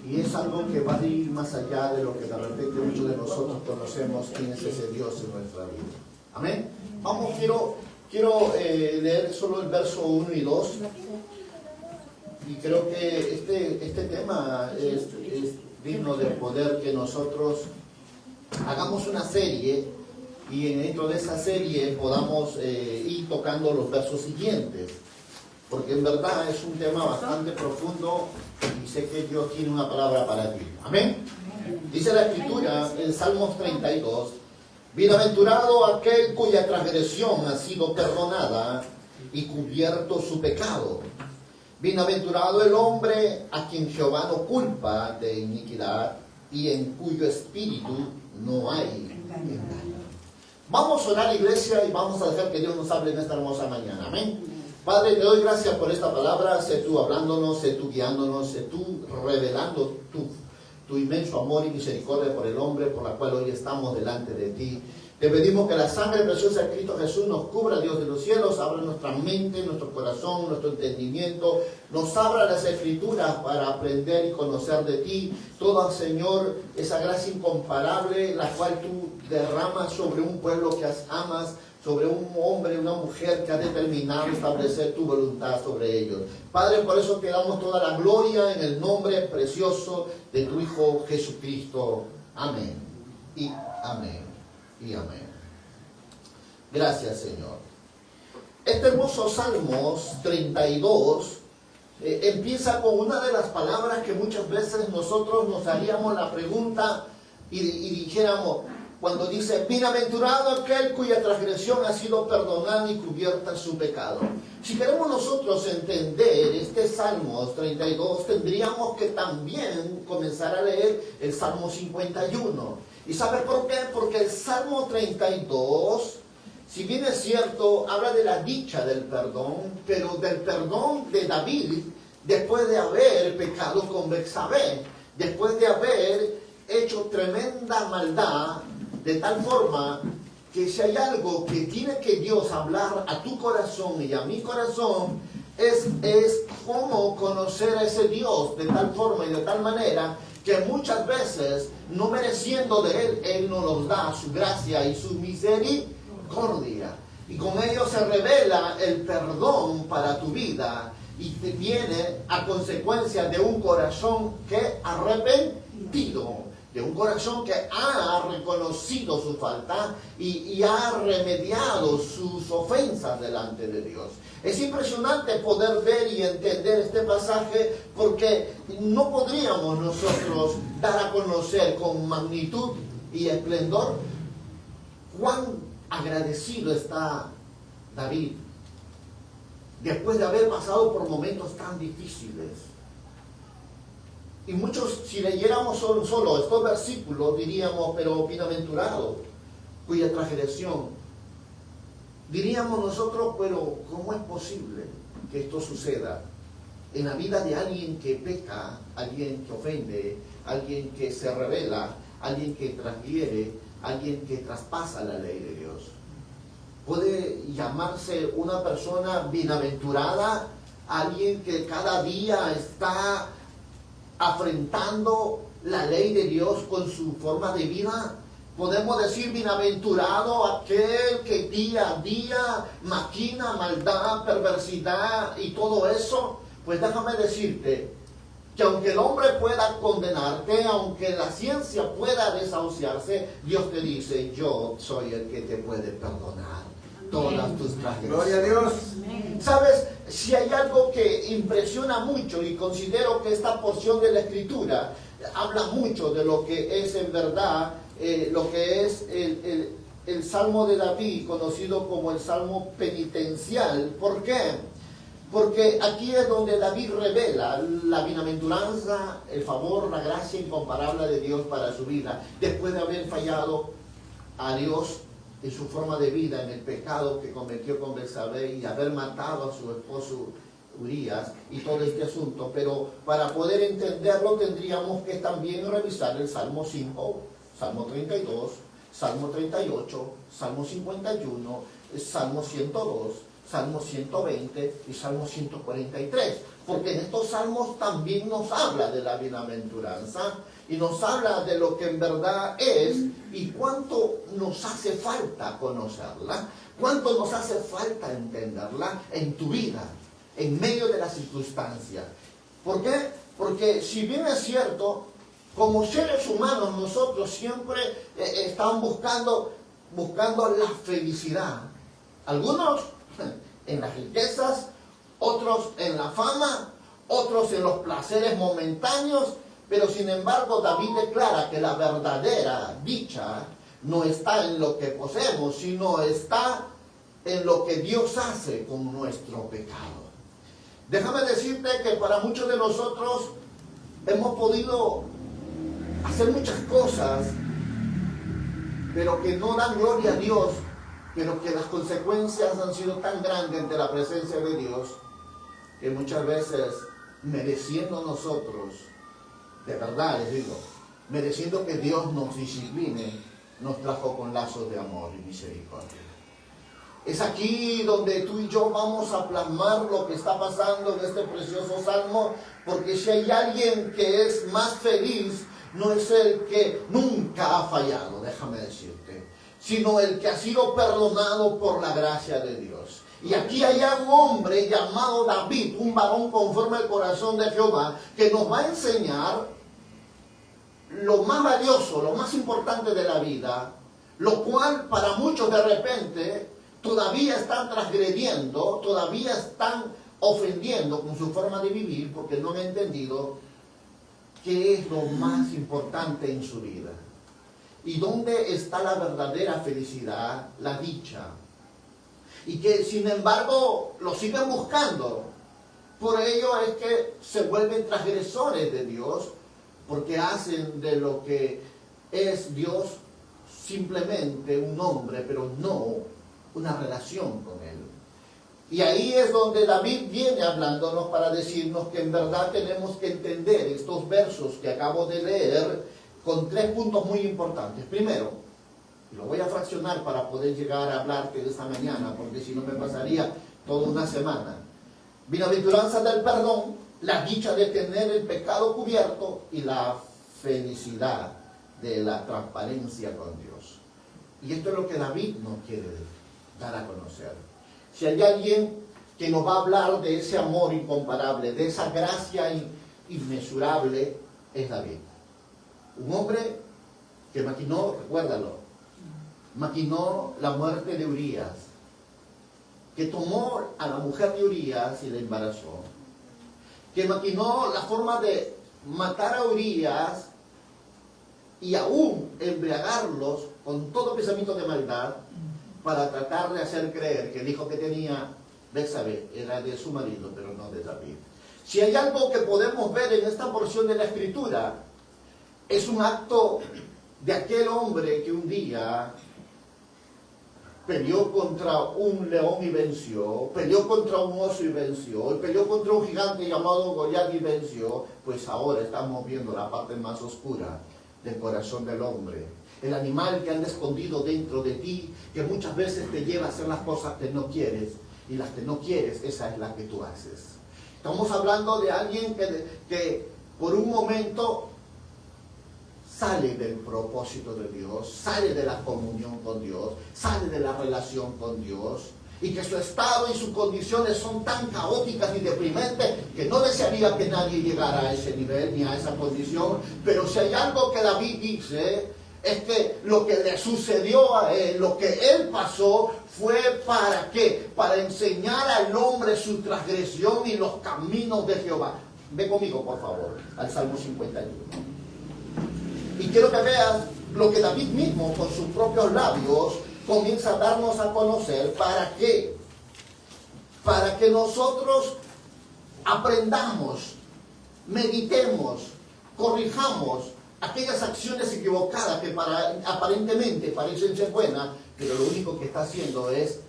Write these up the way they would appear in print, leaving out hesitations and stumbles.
Y es algo que va a ir más allá de lo que de repente muchos de nosotros conocemos quién es ese Dios en nuestra vida. Amén. Vamos, quiero leer solo el verso 1 y 2. Y creo que este tema es digno de poder que nosotros hagamos una serie y dentro de esa serie podamos ir tocando los versos siguientes. Porque en verdad es un tema bastante profundo y sé que Dios tiene una palabra para ti. Amén. Dice la Escritura en Salmos 32: bienaventurado aquel cuya transgresión ha sido perdonada y cubierto su pecado. Bienaventurado el hombre a quien Jehová no culpa de iniquidad y en cuyo espíritu no hay engaño. Vamos a orar, iglesia, y vamos a dejar que Dios nos hable en esta hermosa mañana. Amén. Padre, te doy gracias por esta palabra. Sé tú hablándonos, sé tú guiándonos, sé tú revelando tu inmenso amor y misericordia por el hombre, por la cual hoy estamos delante de ti. Te pedimos que la sangre preciosa de Cristo Jesús nos cubra, Dios de los cielos, abra nuestra mente, nuestro corazón, nuestro entendimiento, nos abra las Escrituras para aprender y conocer de ti. Toda, Señor, esa gracia incomparable, la cual tú derramas sobre un pueblo que amas, sobre un hombre, una mujer que ha determinado establecer tu voluntad sobre ellos. Padre, por eso te damos toda la gloria en el nombre precioso de tu Hijo Jesucristo. Amén. Y amén. Y amén. Gracias, Señor. Este hermoso Salmos 32 empieza con una de las palabras que muchas veces nosotros nos haríamos la pregunta y dijéramos, cuando dice, bienaventurado aquel cuya transgresión ha sido perdonada y cubierta su pecado. Si queremos nosotros entender este Salmos 32, tendríamos que también comenzar a leer el Salmo 51. ¿Y sabe por qué? Porque el Salmo 32, si bien es cierto, habla de la dicha del perdón, pero del perdón de David, después de haber pecado con Betsabé, después de haber hecho tremenda maldad, de tal forma que si hay algo que tiene que Dios hablar a tu corazón y a mi corazón, es cómo conocer a ese Dios de tal forma y de tal manera que muchas veces, no mereciendo de Él no nos da su gracia y su misericordia. Y con ello se revela el perdón para tu vida y te viene a consecuencia de un corazón que arrepentido, de un corazón que ha reconocido su falta y ha remediado sus ofensas delante de Dios. Es impresionante poder ver y entender este pasaje porque no podríamos nosotros dar a conocer con magnitud y esplendor cuán agradecido está David después de haber pasado por momentos tan difíciles. Y muchos, si leyéramos solo estos versículos, diríamos, pero bienaventurado cuya transgresión. Diríamos nosotros, pero ¿cómo es posible que esto suceda en la vida de alguien que peca, alguien que ofende, alguien que se rebela, alguien que transgrede, alguien que traspasa la ley de Dios? ¿Puede llamarse una persona bienaventurada alguien que cada día está afrentando la ley de Dios con su forma de vida? Podemos decir bienaventurado aquel que día a día maquina maldad, perversidad y todo eso. Pues déjame decirte que aunque el hombre pueda condenarte, aunque la ciencia pueda desahuciarse, Dios te dice, yo soy el que te puede perdonar todas tus transgresiones. Gloria a Dios. ¿Sabes? Si hay algo que impresiona mucho, y considero que esta porción de la Escritura habla mucho de lo que es en verdad, lo que es el Salmo de David, conocido como el Salmo penitencial. ¿Por qué? Porque aquí es donde David revela la bienaventuranza, el favor, la gracia incomparable de Dios para su vida, después de haber fallado a Dios en su forma de vida, en el pecado que cometió con Betsabé y haber matado a su esposo Urías y todo este asunto. Pero para poder entenderlo tendríamos que también revisar el Salmo 5, Salmo 32, Salmo 38, Salmo 51, Salmo 102, Salmo 120 y Salmo 143. porque en estos salmos también nos habla de la bienaventuranza y nos habla de lo que en verdad es y cuánto nos hace falta conocerla, cuánto nos hace falta entenderla en tu vida, en medio de las circunstancias. ¿Por qué? Porque si bien es cierto, como seres humanos nosotros siempre estamos buscando la felicidad. Algunos en las riquezas, otros en la fama, otros en los placeres momentáneos, pero sin embargo David declara que la verdadera dicha no está en lo que poseemos, sino está en lo que Dios hace con nuestro pecado. Déjame decirte que para muchos de nosotros hemos podido hacer muchas cosas, pero que no dan gloria a Dios, pero que las consecuencias han sido tan grandes ante la presencia de Dios, que muchas veces, mereciendo nosotros, de verdad les digo, mereciendo que Dios nos discipline, nos trajo con lazos de amor y misericordia. Es aquí donde tú y yo vamos a plasmar lo que está pasando en este precioso salmo, porque si hay alguien que es más feliz, no es el que nunca ha fallado, déjame decirte, sino el que ha sido perdonado por la gracia de Dios. Y aquí hay un hombre llamado David, un varón conforme al corazón de Jehová, que nos va a enseñar lo más valioso, lo más importante de la vida, lo cual para muchos de repente todavía están transgrediendo, todavía están ofendiendo con su forma de vivir, porque no han entendido qué es lo más importante en su vida. Y dónde está la verdadera felicidad, la dicha. Y que sin embargo lo siguen buscando. Por ello es que se vuelven transgresores de Dios, porque hacen de lo que es Dios simplemente un nombre, pero no una relación con Él. Y ahí es donde David viene hablándonos para decirnos que en verdad tenemos que entender estos versos que acabo de leer con 3 puntos muy importantes. Primero, y lo voy a fraccionar para poder llegar a hablarte de esta mañana, porque si no me pasaría toda una semana. Bienaventuranza del perdón, la dicha de tener el pecado cubierto y la felicidad de la transparencia con Dios. Y esto es lo que David nos quiere dar a conocer. Si hay alguien que nos va a hablar de ese amor incomparable, de esa gracia inmesurable, es David. Un hombre que maquinó, recuérdalo, maquinó la muerte de Urías, que tomó a la mujer de Urías y la embarazó, que maquinó la forma de matar a Urías y aún embriagarlos con todo pensamiento de maldad, para tratar de hacer creer que el hijo que tenía Betsabé era de su marido, pero no de David. Si hay algo que podemos ver en esta porción de la Escritura, es un acto de aquel hombre que un día peleó contra un león y venció, peleó contra un oso y venció, y peleó contra un gigante llamado Goliat y venció. Pues ahora estamos viendo la parte más oscura del corazón del hombre. El animal que anda escondido dentro de ti, que muchas veces te lleva a hacer las cosas que no quieres, y las que no quieres, esa es la que tú haces. Estamos hablando de alguien que por un momento sale del propósito de Dios, sale de la comunión con Dios, sale de la relación con Dios, y que su estado y sus condiciones son tan caóticas y deprimentes que no desearía que nadie llegara a ese nivel ni a esa condición. Pero si hay algo que David dice, es que lo que le sucedió a él, lo que él pasó, fue ¿para qué? Para enseñar al hombre su transgresión y los caminos de Jehová. Ve conmigo, por favor, al Salmo 51. Y quiero que veas lo que David mismo, con sus propios labios, comienza a darnos a conocer. ¿Para qué? Para que nosotros aprendamos, meditemos, corrijamos aquellas acciones equivocadas que aparentemente parecen ser buenas, pero lo único que está haciendo es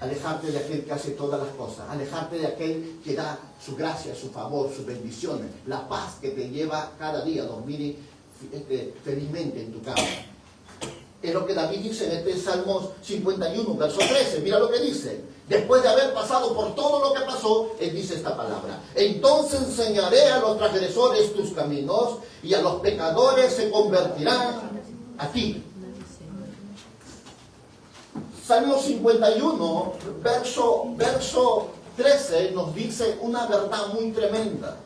alejarte de aquel que hace todas las cosas, alejarte de aquel que da su gracia, su favor, sus bendiciones, la paz que te lleva cada día a dormir felizmente en tu cama. Es lo que David dice en este Salmos 51, verso 13. Mira lo que dice. Después de haber pasado por todo lo que pasó, él dice esta palabra. Entonces enseñaré a los transgresores tus caminos y a los pecadores se convertirán a ti. Salmo 51, verso 13 nos dice una verdad muy tremenda.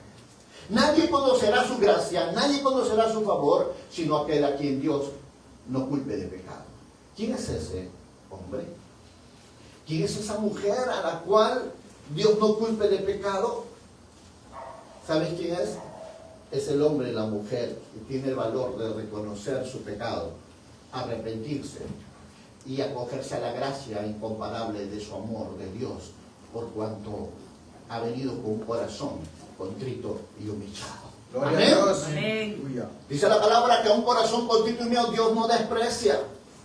Nadie conocerá su gracia, nadie conocerá su favor, sino aquel a quien Dios no culpe de pecado. ¿Quién es ese hombre? ¿Quién es esa mujer a la cual Dios no culpe de pecado? ¿Sabes quién es? Es el hombre y la mujer que tiene el valor de reconocer su pecado, arrepentirse y acogerse a la gracia incomparable de su amor de Dios, por cuanto ha venido con un corazón contrito y humillado. Gloria Amén. a Dios. Amén. Dice la palabra que a un corazón contrito y humillado Dios no desprecia.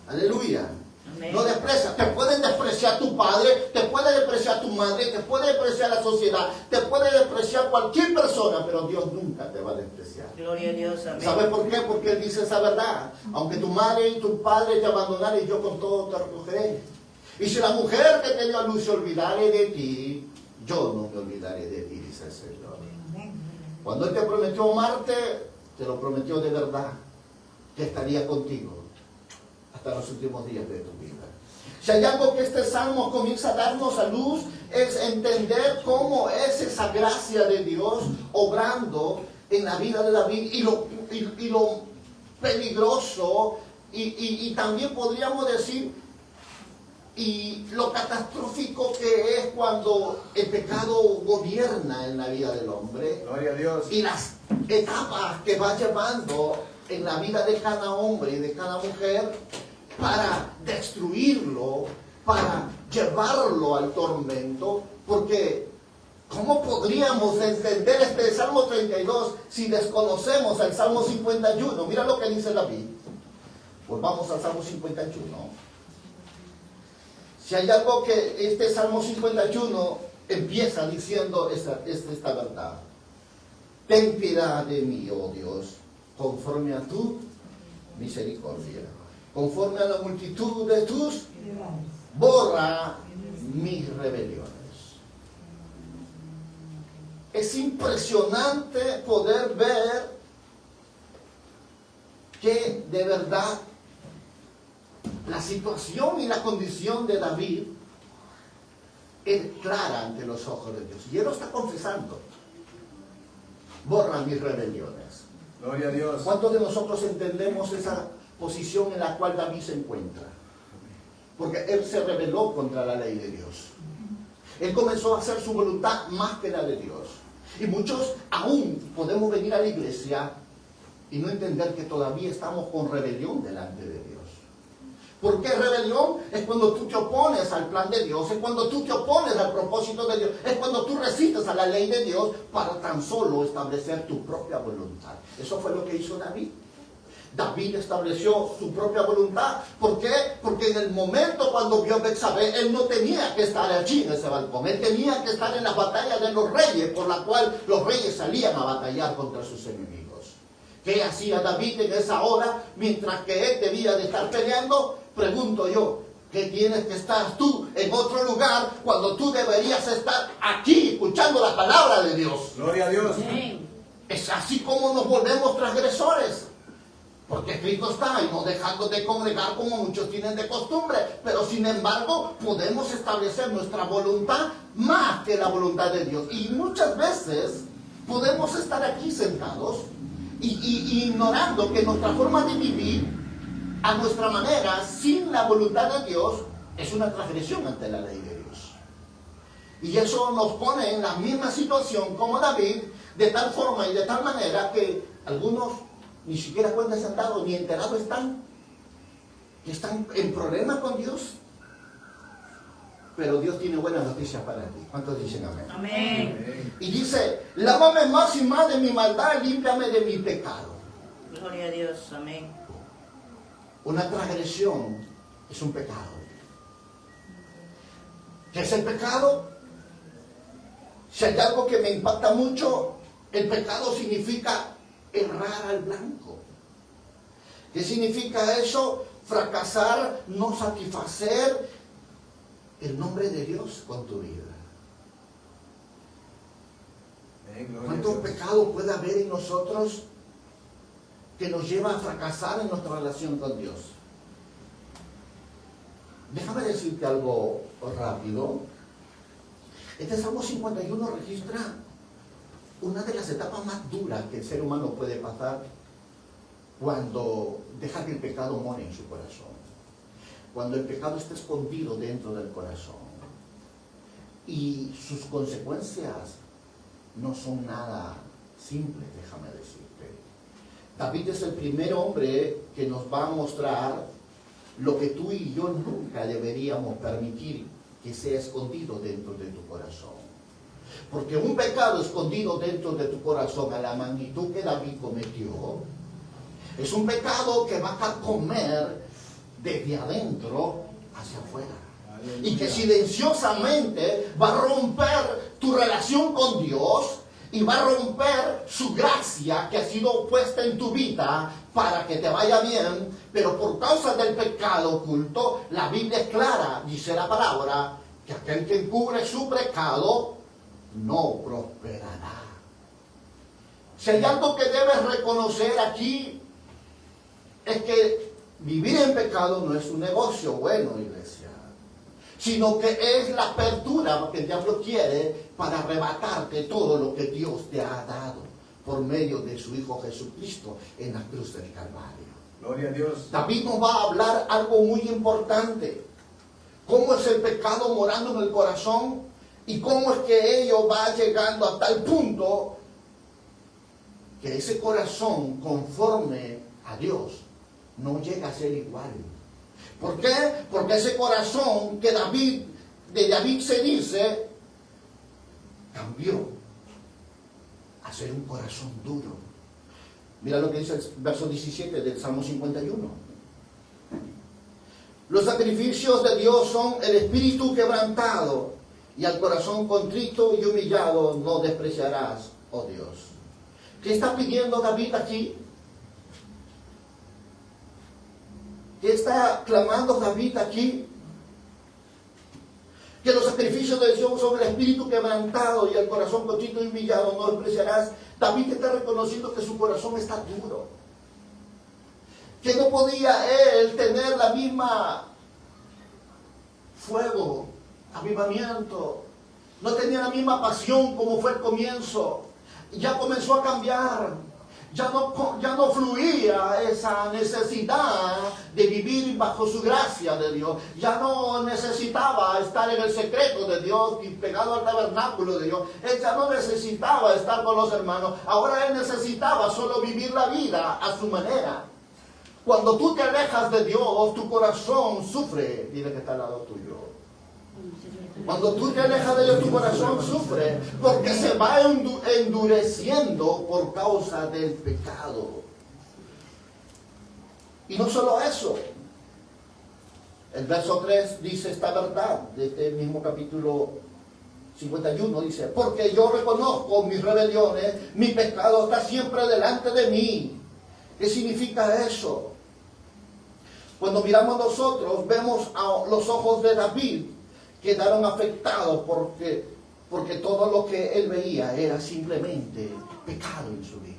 Aleluya. Amén. No desprecia. Te pueden despreciar tu padre, te puede despreciar tu madre, te puede despreciar la sociedad, te puede despreciar cualquier persona, pero Dios nunca te va a despreciar. Gloria a Dios. Amén. ¿Sabes por qué? Porque Él dice esa verdad. Aunque tu madre y tu padre te abandonaren, yo con todo te recogeré. Y si la mujer que te dio a luz se olvidare de ti, yo no me olvidaré de ti, dice el Señor. Cuando Él te prometió amarte, te lo prometió de verdad, que estaría contigo hasta los últimos días de tu vida. Si hay algo que este salmo comienza a darnos a luz, es entender cómo es esa gracia de Dios obrando en la vida de David y lo peligroso y también podríamos decir y lo catastrófico que es cuando el pecado gobierna en la vida del hombre. Gloria a Dios. Y las etapas que va llevando en la vida de cada hombre y de cada mujer para destruirlo, para llevarlo al tormento, porque ¿cómo podríamos entender este Salmo 32 si desconocemos el Salmo 51? Mira lo que dice David. Pues vamos al Salmo 51. Si hay algo que este Salmo 51 empieza diciendo esta verdad. Ten piedad de mí, oh Dios, conforme a tu misericordia. Conforme a la multitud de tus, borra mis rebeliones. Es impresionante poder ver que de verdad la situación y la condición de David es clara ante los ojos de Dios. Y él lo está confesando. Borra mis rebeliones. Gloria a Dios. ¿Cuántos de nosotros entendemos esa posición en la cual David se encuentra? Porque él se rebeló contra la ley de Dios. Él comenzó a hacer su voluntad más que la de Dios. Y muchos aún podemos venir a la iglesia y no entender que todavía estamos con rebelión delante de Dios. ¿Por qué rebelión? Es cuando tú te opones al plan de Dios, es cuando tú te opones al propósito de Dios, es cuando tú resistes a la ley de Dios para tan solo establecer tu propia voluntad. Eso fue lo que hizo David. David estableció su propia voluntad. ¿Por qué? Porque en el momento cuando vio a Betsabé, él no tenía que estar allí en ese balcón. Él tenía que estar en las batallas de los reyes, por la cual los reyes salían a batallar contra sus enemigos. ¿Qué hacía David en esa hora mientras que él debía de estar peleando? Pregunto yo, ¿qué tienes que estar tú en otro lugar cuando tú deberías estar aquí escuchando la palabra de Dios? Gloria a Dios. Es así como nos volvemos transgresores. Porque escrito está, y no dejando de congregar como muchos tienen de costumbre. Pero sin embargo, podemos establecer nuestra voluntad más que la voluntad de Dios. Y muchas veces podemos estar aquí sentados y ignorando que nuestra forma de vivir a nuestra manera, sin la voluntad de Dios, es una transgresión ante la ley de Dios. Y eso nos pone en la misma situación como David, de tal forma y de tal manera que algunos ni siquiera cuenta se han dado, ni enterados están, que están en problemas con Dios. Pero Dios tiene buenas noticias para ti. ¿Cuántos dicen amén? Amén. Y dice, lávame más y más de mi maldad, límpiame de mi pecado. Gloria a Dios. Amén. Una transgresión es un pecado. ¿Qué es el pecado? Si hay algo que me impacta mucho, el pecado significa errar al blanco. ¿Qué significa eso? fracasar, no satisfacer el nombre de Dios con tu vida. ¿Cuánto pecado puede haber en nosotros que nos lleva a fracasar en nuestra relación con Dios? Déjame decirte algo rápido. Este Salmo 51 registra una de las etapas más duras que el ser humano puede pasar cuando deja que el pecado more en su corazón. Cuando el pecado está escondido dentro del corazón. Y sus consecuencias no son nada simples, déjame decirte. David es el primer hombre que nos va a mostrar lo que tú y yo nunca deberíamos permitir que sea escondido dentro de tu corazón. Porque un pecado escondido dentro de tu corazón a la magnitud que David cometió, es un pecado que va a comer desde adentro hacia afuera. Aleluya. Y que silenciosamente va a romper tu relación con Dios y va a romper su gracia que ha sido puesta en tu vida para que te vaya bien, pero por causa del pecado oculto, la Biblia es clara, dice la palabra, que aquel que encubre su pecado no prosperará. Si hay algo que debes reconocer aquí, es que vivir en pecado no es un negocio bueno, iglesia, sino que es la apertura que el diablo quiere para arrebatarte todo lo que Dios te ha dado por medio de su Hijo Jesucristo en la cruz del Calvario. Gloria a Dios. David nos va a hablar algo muy importante. Cómo es el pecado morando en el corazón y cómo es que ello va llegando a tal punto que ese corazón conforme a Dios no llega a ser igual. ¿Por qué? Porque ese corazón que de David se dice, cambió a ser un corazón duro. Mira lo que dice el verso 17 del Salmo 51. Los sacrificios de Dios son el espíritu quebrantado, y al corazón contrito y humillado no despreciarás, oh Dios. ¿Qué está pidiendo David aquí? ¿Qué está clamando David aquí? Que los sacrificios de Dios son el espíritu quebrantado y el corazón contrito y humillado no despreciarás. David está reconociendo que su corazón está duro. Que no podía él tener la misma fuego, avivamiento. No tenía la misma pasión como fue el comienzo. Ya comenzó a cambiar. Ya no fluía esa necesidad de vivir bajo su gracia de Dios. Ya no necesitaba estar en el secreto de Dios y pegado al tabernáculo de Dios. Él ya no necesitaba estar con los hermanos. Ahora él necesitaba solo vivir la vida a su manera. Cuando tú te alejas de Dios, tu corazón sufre. Dile que está al lado tuyo. Cuando tú te alejas de Dios, tu corazón sufre, porque se va endureciendo por causa del pecado. Y no solo eso. El verso 3 dice esta verdad, de este mismo capítulo 51, dice, porque yo reconozco mis rebeliones, mi pecado está siempre delante de mí. ¿Qué significa eso? Cuando miramos nosotros, vemos a los ojos de David, quedaron afectados porque todo lo que él veía era simplemente pecado en su vida.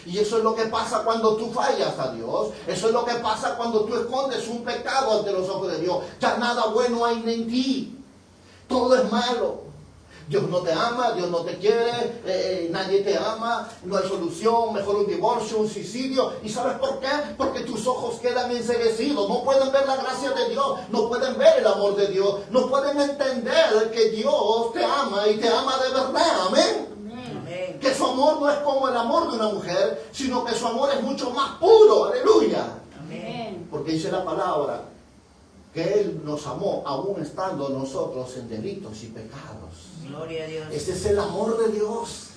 Y eso es lo que pasa cuando tú fallas a Dios. Eso es lo que pasa cuando tú escondes un pecado ante los ojos de Dios. Ya nada bueno hay en ti. Todo es malo. Dios no te ama, Dios no te quiere, nadie te ama, no hay solución, mejor un divorcio, un suicidio. ¿Y sabes por qué? Porque tus ojos quedan enceguecidos, no pueden ver la gracia de Dios, no pueden ver el amor de Dios, no pueden entender que Dios te ama y te ama de verdad, amén. Amén. Que su amor no es como el amor de una mujer, sino que su amor es mucho más puro, aleluya. Amén. Porque dice la palabra que Él nos amó aún estando nosotros en delitos y pecados. Gloria a Dios. Ese es el amor de Dios.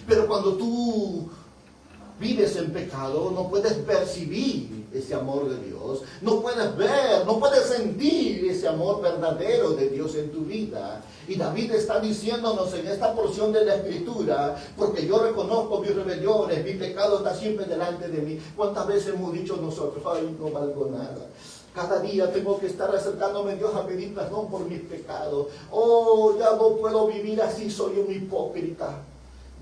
Pero cuando tú vives en pecado, no puedes percibir ese amor de Dios, no puedes ver, no puedes sentir ese amor verdadero de Dios en tu vida. Y David está diciéndonos en esta porción de la Escritura, porque yo reconozco mis rebeliones, mi pecado está siempre delante de mí. ¿Cuántas veces hemos dicho nosotros, ay, no valgo nada? Cada día tengo que estar acercándome a Dios a pedir perdón por mis pecados. Oh, ya no puedo vivir así, soy un hipócrita.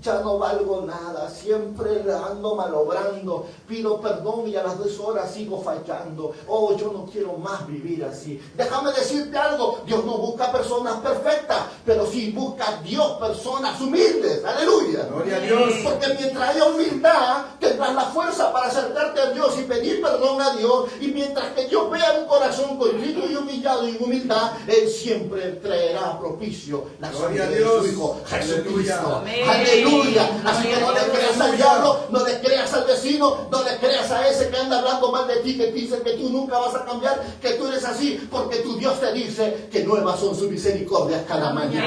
Ya no valgo nada, siempre ando malobrando, pido perdón y a las 2 horas sigo fallando. Oh, yo no quiero más vivir así. Déjame decirte algo, Dios no busca personas perfectas, pero sí busca a Dios personas humildes. Aleluya. Gloria a Dios. Porque mientras haya humildad, tendrás la fuerza para acercarte a Dios y pedir perdón a Dios. Y mientras que Dios vea un corazón contrito y humillado y en humildad, Él siempre traerá propicio la sangre de su Hijo Jesucristo. Amén. Aleluya. Así que no le creas al diablo, no le creas al vecino, no le creas a ese que anda hablando mal de ti, que dice que tú nunca vas a cambiar, que tú eres así, porque tu Dios te dice que nuevas son sus misericordias cada mañana.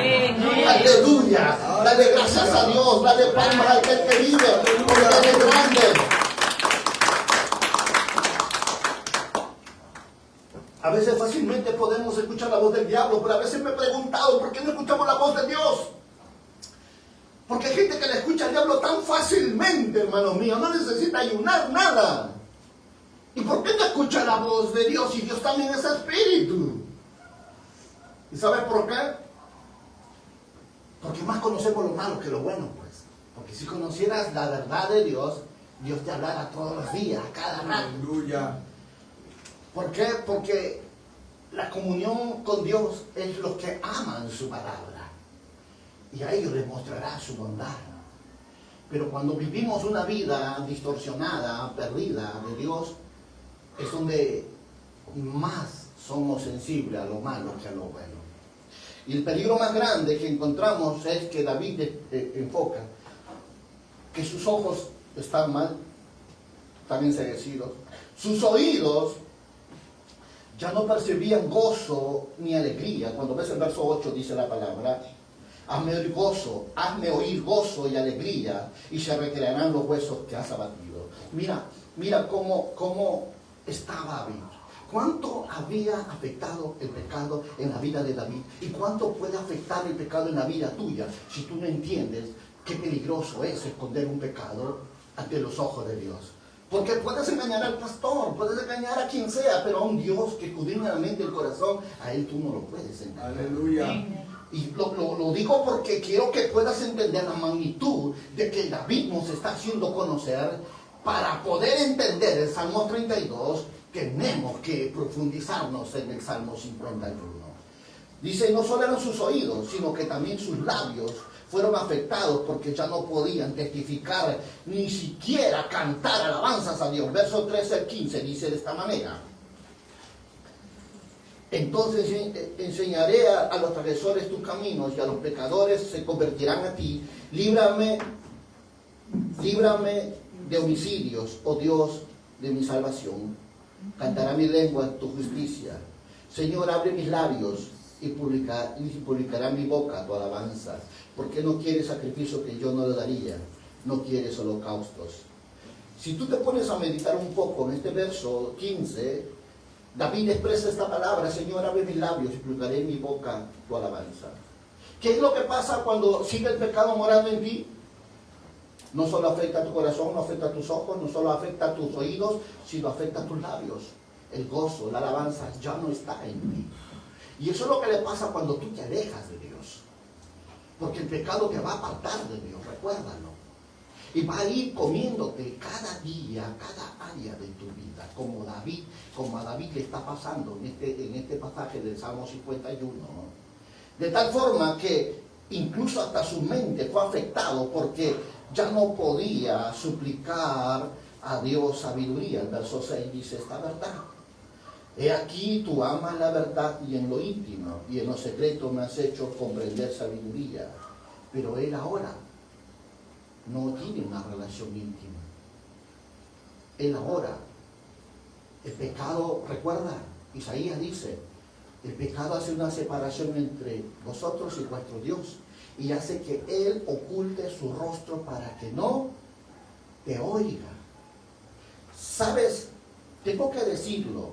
Aleluya. Dale gracias a Dios, dale palmas al que vive, porque Él es grande. A veces fácilmente podemos escuchar la voz del diablo, pero a veces me he preguntado, ¿por qué no escuchamos la voz de Dios? Porque hay gente que le escucha al diablo tan fácilmente, hermano mío, no necesita ayunar nada. ¿Y por qué no escucha la voz de Dios si Dios también es espíritu? ¿Y sabes por qué? Porque más conocemos lo malo que lo bueno, pues. Porque si conocieras la verdad de Dios, Dios te hablará todos los días, cada rato. Aleluya. ¿Por qué? Porque la comunión con Dios es los que aman su palabra. Y a ellos les mostrará su bondad. Pero cuando vivimos una vida distorsionada, perdida de Dios, es donde más somos sensibles a lo malo que a lo bueno. Y el peligro más grande que encontramos es que David enfoca que sus ojos están mal, están enceguecidos. Sus oídos ya no percibían gozo ni alegría. Cuando ves el verso 8 dice la palabra: hazme oír gozo y alegría, y se recrearán los huesos que has abatido. Mira cómo estaba David. ¿Cuánto había afectado el pecado en la vida de David? ¿Y cuánto puede afectar el pecado en la vida tuya si tú no entiendes qué peligroso es esconder un pecado ante los ojos de Dios? Porque puedes engañar al pastor, puedes engañar a quien sea, pero a un Dios que escudriña la mente y el corazón, a Él tú no lo puedes engañar. Aleluya. Y lo digo porque quiero que puedas entender la magnitud de que David nos está haciendo conocer. Para poder entender el Salmo 32, tenemos que profundizarnos en el Salmo 51. Dice, no solo eran sus oídos, sino que también sus labios fueron afectados porque ya no podían testificar, ni siquiera cantar alabanzas a Dios. Verso 13 al 15 dice de esta manera: entonces enseñaré a los transgresores tus caminos, y a los pecadores se convertirán a ti. Líbrame de homicidios, oh Dios de mi salvación. Cantará mi lengua tu justicia. Señor, abre mis labios y publicará mi boca tu alabanza. Porque no quieres sacrificio que yo no le daría, no quieres holocaustos. Si tú te pones a meditar un poco en este verso 15, David expresa esta palabra: Señor, abre mis labios y publicaré en mi boca tu alabanza. ¿Qué es lo que pasa cuando sigue el pecado morando en ti? No solo afecta a tu corazón, no afecta a tus ojos, no solo afecta a tus oídos, sino afecta a tus labios. El gozo, la alabanza ya no está en ti. Y eso es lo que le pasa cuando tú te alejas de Dios. Porque el pecado te va a apartar de Dios, recuérdalo. Y va a ir comiéndote cada día, cada área de tu vida, como a David le está pasando en este pasaje del Salmo 51. De tal forma que incluso hasta su mente fue afectado, porque ya no podía suplicar a Dios sabiduría. El verso 6 dice esta verdad: he aquí, tú amas la verdad y en lo íntimo, y en lo secreto me has hecho comprender sabiduría. Pero él ahora no tiene una relación íntima. Él ahora, el pecado, recuerda, Isaías dice, el pecado hace una separación entre vosotros y vuestro Dios, y hace que Él oculte su rostro para que no te oiga. ¿Sabes? Tengo que decirlo.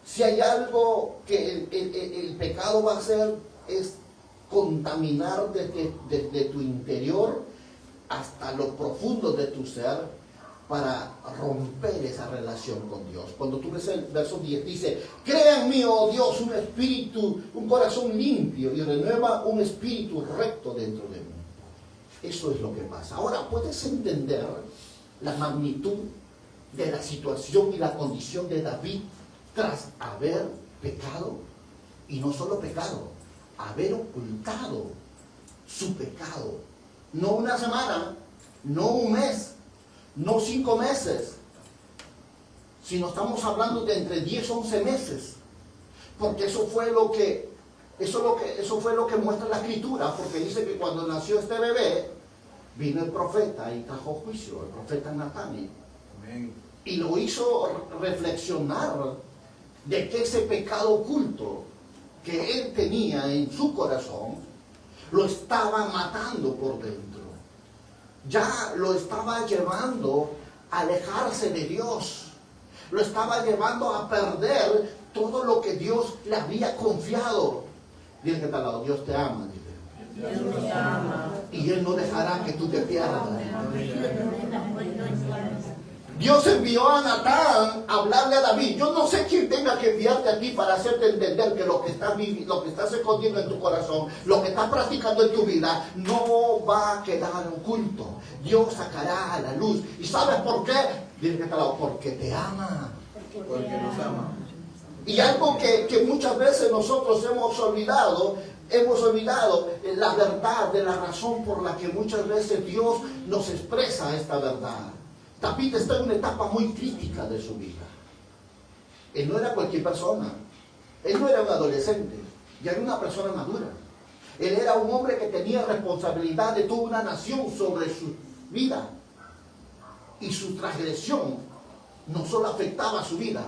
Si hay algo que el pecado va a hacer es contaminar desde tu interior hasta lo profundo de tu ser para romper esa relación con Dios. Cuando tú ves el verso 10 dice, crea en mí, oh Dios, un espíritu, un corazón limpio y renueva un espíritu recto dentro de mí. Eso es lo que pasa. Ahora, ¿puedes entender la magnitud de la situación y la condición de David tras haber pecado? Y no solo pecado, haber ocultado su pecado. No una semana, no un mes, no 5 meses, sino estamos hablando de entre 10 o 11 meses. Porque eso fue lo que muestra la Escritura, porque dice que cuando nació este bebé, vino el profeta y trajo juicio, el profeta Natán. Amén. Y lo hizo reflexionar de que ese pecado oculto que él tenía en su corazón, lo estaba matando por dentro. Ya lo estaba llevando a alejarse de Dios. Lo estaba llevando a perder todo lo que Dios le había confiado. Dile que está al lado, Dios te ama. Dile. Dios nos ama. Y Él no dejará que tú te pierdas. Dios envió a Natán a hablarle a David. Yo no sé quién tenga que enviarte a ti para hacerte entender que lo que estás escondiendo en tu corazón, lo que estás practicando en tu vida, no va a quedar oculto. Dios sacará a la luz. ¿Y sabes por qué? Dile que está al lado, porque te ama. Porque nos ama. Y algo que muchas veces nosotros hemos olvidado la verdad de la razón por la que muchas veces Dios nos expresa esta verdad. David está en una etapa muy crítica de su vida. Él no era cualquier persona. Él no era un adolescente. Ya era una persona madura. Él era un hombre que tenía responsabilidad de toda una nación sobre su vida. Y su transgresión no solo afectaba a su vida,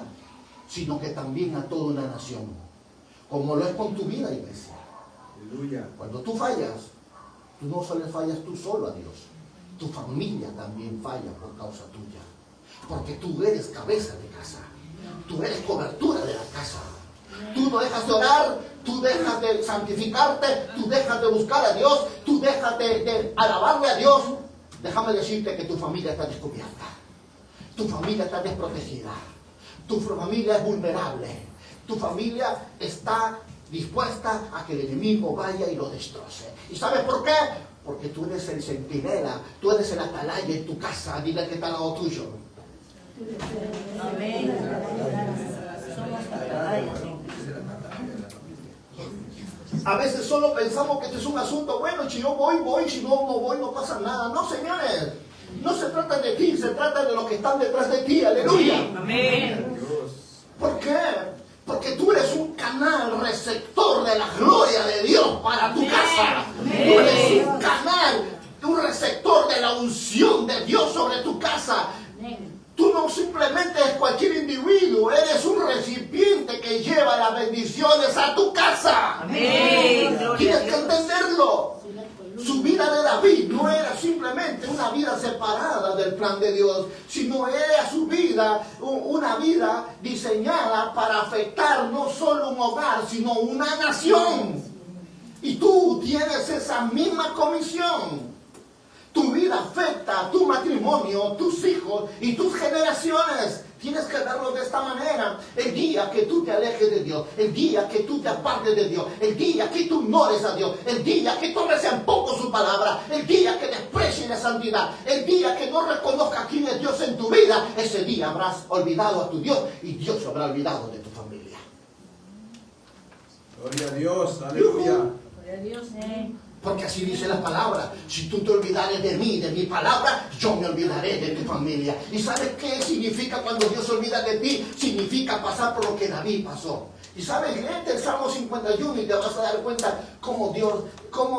sino que también a toda una nación. Como lo es con tu vida, iglesia. Aleluya. Cuando tú fallas, tú no solo fallas tú solo a Dios. Tu familia también falla por causa tuya. Porque tú eres cabeza de casa. Tú eres cobertura de la casa. Tú no dejas de orar, tú dejas de santificarte, tú dejas de buscar a Dios, tú dejas de alabarle a Dios. Déjame decirte que tu familia está descubierta. Tu familia está desprotegida. Tu familia es vulnerable. Tu familia está dispuesta a que el enemigo vaya y lo destroce. ¿Y sabes por qué? Porque tú eres el centinela, tú eres el atalaya en tu casa. Dile que está al lado tuyo. Amén. Somos atalayas. A veces solo pensamos que este es un asunto, bueno, si yo voy, si no voy, no pasa nada. No, señores, no se trata de ti, se trata de los que están detrás de ti. Aleluya. Amén. ¿Por qué? Porque tú eres un canal receptor de la gloria de Dios para tu casa. Tú eres un canal, un receptor de la unción de Dios sobre tu casa. Tú no simplemente eres cualquier individuo, eres un recipiente que lleva las bendiciones a tu casa. Amén. Tienes que entenderlo. Su vida de David no era simplemente una vida separada del plan de Dios, sino era su vida, una vida diseñada para afectar no solo un hogar, sino una nación. Y tú tienes esa misma comisión. Tu vida afecta a tu matrimonio, tus hijos y tus generaciones. Tienes que verlo de esta manera. El día que tú te alejes de Dios, el día que tú te apartes de Dios, el día que tú ignores a Dios, el día que tomes en poco su palabra, el día que desprecies la santidad, el día que no reconozcas quién es Dios en tu vida, ese día habrás olvidado a tu Dios y Dios se habrá olvidado de tu familia. Gloria a Dios. Aleluya. Gloria a Dios. Porque así dice la palabra. Si tú te olvidares de mí, de mi palabra, yo me olvidaré de tu familia. ¿Y sabes qué significa cuando Dios se olvida de ti? Significa pasar por lo que David pasó. Y sabes, léete el Salmo 51 y te vas a dar cuenta cómo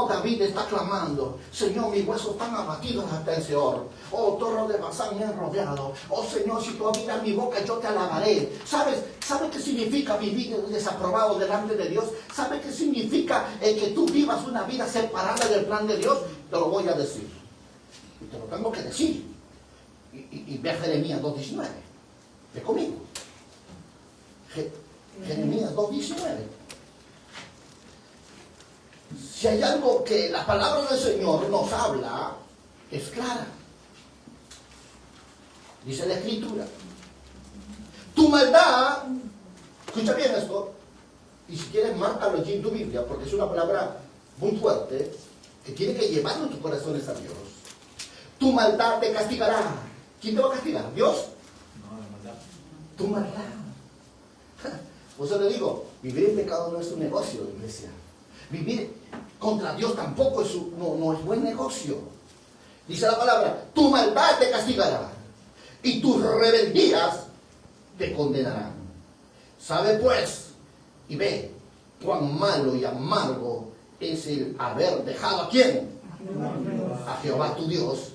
David está clamando. Señor, mis huesos están abatidos hasta el Seol. Oh, torre de Basán me han rodeado. Oh, Señor, si tú abrirás mi boca, yo te alabaré. ¿Sabes qué significa vivir desaprobado delante de Dios? ¿Sabes qué significa que tú vivas una vida separada del plan de Dios? Te lo voy a decir. Y te lo tengo que decir. Y ve a Jeremías 2:19. Ve conmigo. Jeremías 2:19. Si hay algo que la palabra del Señor nos habla, es clara. Dice la Escritura: tu maldad, escucha bien esto, y si quieres márcalo allí en tu Biblia, porque es una palabra muy fuerte, que tiene que llevar nuestros corazones a Dios. Tu maldad te castigará. ¿Quién te va a castigar? ¿Dios? No, la maldad. Tu maldad. Por eso le digo, vivir en pecado no es un negocio, iglesia. Vivir contra Dios tampoco no es buen negocio. Dice la palabra: tu maldad te castigará y tus rebeldías te condenarán. Sabe pues y ve cuán malo y amargo es el haber dejado ¿a quién? A Jehová tu Dios,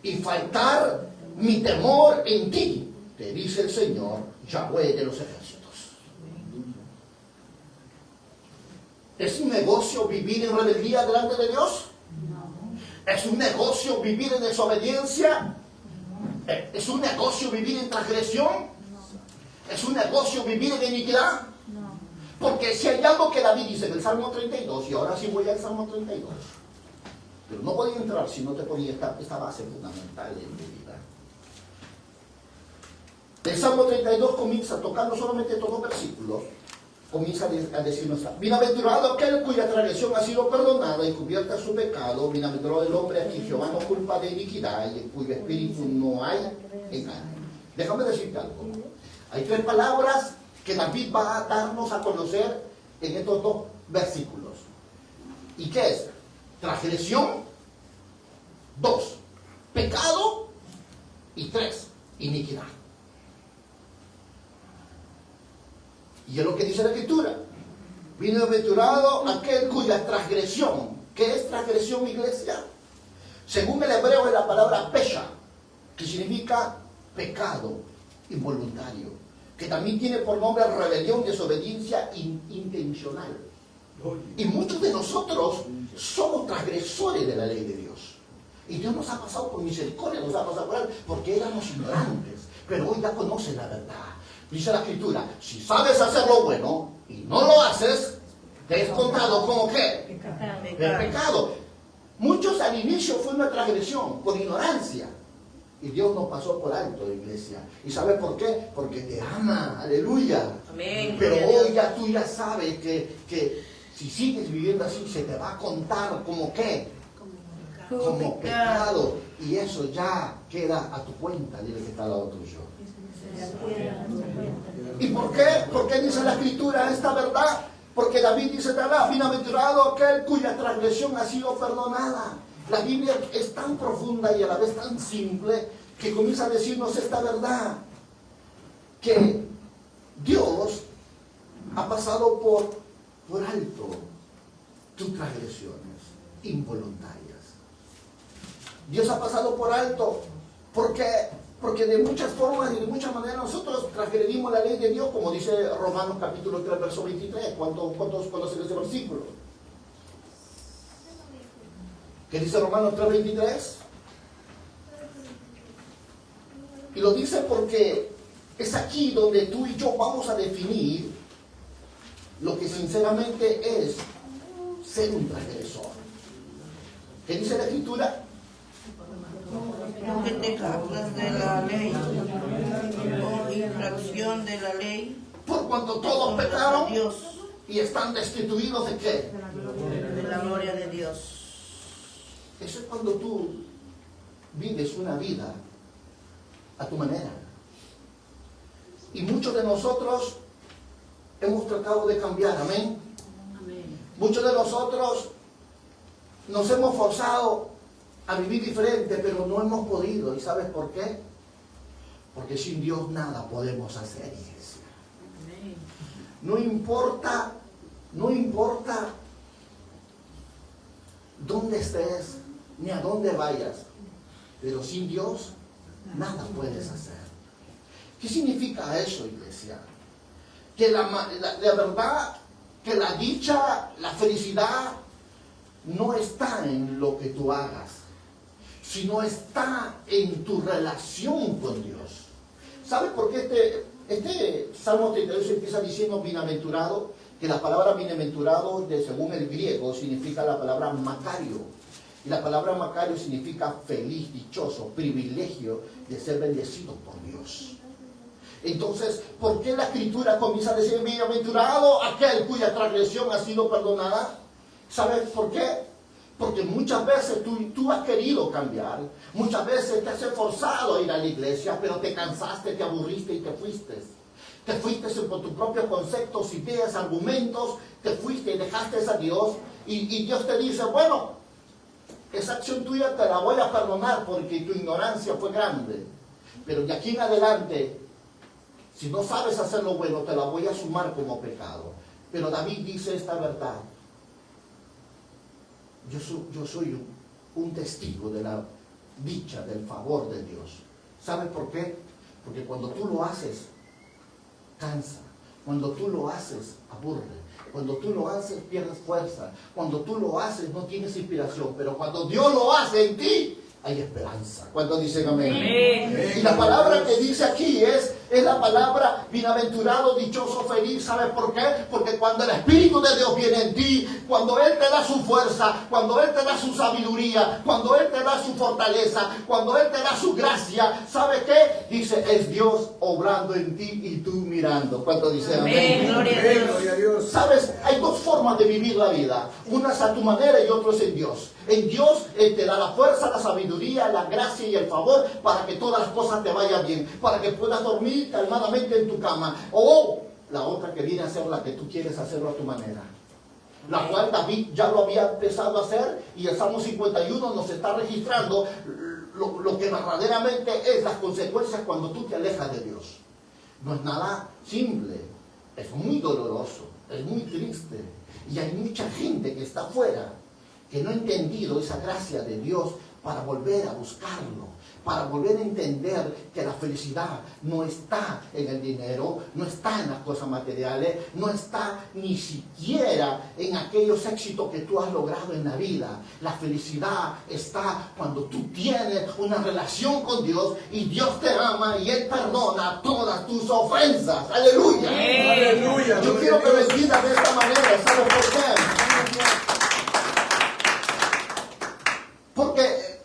y faltar mi temor en ti, te dice el Señor, Yahweh de los ejércitos. ¿Es un negocio vivir en rebeldía delante de Dios? ¿Es un negocio vivir en desobediencia? ¿Es un negocio vivir en transgresión? ¿Es un negocio vivir en iniquidad? Porque si hay algo que David dice en el Salmo 32, y ahora sí voy al Salmo 32, pero no podía entrar si no te ponía esta base fundamental en mi vida. El Salmo 32 comienza tocando solamente estos 2 versículos. Comienza a decirnos: bienaventurado aquel cuya transgresión ha sido perdonada y cubierta su pecado. Bienaventurado el hombre a quien Jehová no culpa de iniquidad y en cuyo espíritu no hay engaño. Déjame decirte algo. Hay 3 palabras que David va a darnos a conocer en estos 2 versículos. ¿Y qué es? Transgresión. 2, pecado. Y 3, iniquidad. Y es lo que dice la Escritura: bienaventurado aquel cuya transgresión. ¿Qué es transgresión, iglesia? Según el hebreo es la palabra pesha, que significa pecado involuntario, que también tiene por nombre rebelión, desobediencia intencional. Y muchos de nosotros somos transgresores de la ley de Dios. Y Dios nos ha pasado por misericordia, nos ha pasado por él, porque éramos ignorantes. Pero hoy ya conoces la verdad. Dice la Escritura: si sabes hacer lo bueno y no lo haces, te es contado como ¿qué? El pecado. Muchos al inicio fue una transgresión, por ignorancia. Y Dios nos pasó por alto, iglesia. ¿Y sabe por qué? Porque te ama, aleluya. Amén. Pero hoy ya tú ya sabes que si sigues viviendo así, se te va a contar como ¿qué? Como pecado. Y eso ya queda a tu cuenta, dile que está al lado tuyo. ¿Y por qué? ¿Por qué dice la Escritura esta verdad? Porque David dice: bienaventurado aquel cuya transgresión ha sido perdonada. La Biblia es tan profunda y a la vez tan simple que comienza a decirnos esta verdad: que Dios ha pasado por alto tus transgresiones involuntarias. Dios ha pasado por alto porque de muchas formas y de muchas maneras nosotros transgredimos la ley de Dios, como dice Romanos capítulo 3, verso 23. ¿Cuántos conocen ese versículo? ¿Qué dice Romanos 3, 23? Y lo dice porque es aquí donde tú y yo vamos a definir lo que sinceramente es ser un transgresor. ¿Qué dice la Escritura? Que te jactas de la ley o infracción de la ley, Por cuanto todos pecaron Dios, y están destituidos ¿de qué? de la gloria de Dios. Eso es cuando tú vives una vida a tu manera. Y muchos de nosotros hemos tratado de cambiar, amén. Muchos de nosotros nos hemos forzado a vivir diferente, pero no hemos podido. ¿Y sabes por qué? Porque sin Dios nada podemos hacer, iglesia. No importa dónde estés, ni a dónde vayas, pero sin Dios nada puedes hacer. ¿Qué significa eso, iglesia? Que la verdad, que la dicha, la felicidad no está en lo que tú hagas, sino está en tu relación con Dios. ¿Sabes por qué este Salmo 38 empieza diciendo bienaventurado? Que la palabra bienaventurado, según el griego, significa la palabra macario. Y la palabra macario significa feliz, dichoso, privilegio de ser bendecido por Dios. Entonces, ¿por qué la Escritura comienza a decir bienaventurado aquel cuya transgresión ha sido perdonada? ¿Sabes por qué? Porque muchas veces tú has querido cambiar, muchas veces te has esforzado a ir a la iglesia, pero te cansaste, te aburriste y te fuiste. Te fuiste por tus propios conceptos, ideas, argumentos, te fuiste y dejaste a Dios, y Dios te dice, bueno, esa acción tuya te la voy a perdonar porque tu ignorancia fue grande, pero de aquí en adelante, si no sabes hacer lo bueno, te la voy a sumar como pecado. Pero David dice esta verdad: yo soy un testigo de la dicha, del favor de Dios. ¿Sabes por qué? Porque cuando tú lo haces, cansa. Cuando tú lo haces, aburre. Cuando tú lo haces, pierdes fuerza. Cuando tú lo haces, no tienes inspiración. Pero cuando Dios lo hace en ti, hay esperanza. ¿Cuántos dicen amén? Amén. Y la palabra que dice aquí es la palabra bienaventurado, dichoso, feliz. ¿Sabes por qué? Porque cuando el Espíritu de Dios viene en ti, cuando Él te da su fuerza, cuando Él te da su sabiduría, cuando Él te da su fortaleza, cuando Él te da su gracia, ¿sabes qué? Dice, es Dios obrando en ti y tú mirando. ¿Cuántos dicen amén? Amén. Gloria a Dios. ¿Sabes? Hay dos formas de vivir la vida. Una es a tu manera y otra es en Dios. En Dios Él te da la fuerza, la sabiduría, la gracia y el favor para que todas las cosas te vayan bien, para que puedas dormir calmadamente en tu cama. O la otra que viene a ser la que tú quieres hacerlo a tu manera, la cual David ya lo había empezado a hacer, y el Salmo 51 nos está registrando lo que verdaderamente es las consecuencias cuando tú te alejas de Dios. No es nada simple, es muy doloroso, es muy triste, y hay mucha gente que está afuera que no ha entendido esa gracia de Dios para volver a buscarlo, para volver a entender que la felicidad no está en el dinero, no está en las cosas materiales, no está ni siquiera en aquellos éxitos que tú has logrado en la vida. La felicidad está cuando tú tienes una relación con Dios y Dios te ama y Él perdona todas tus ofensas. ¡Aleluya! Aleluya. Yo quiero que me entiendas de esta manera. ¿Sabes por qué? Porque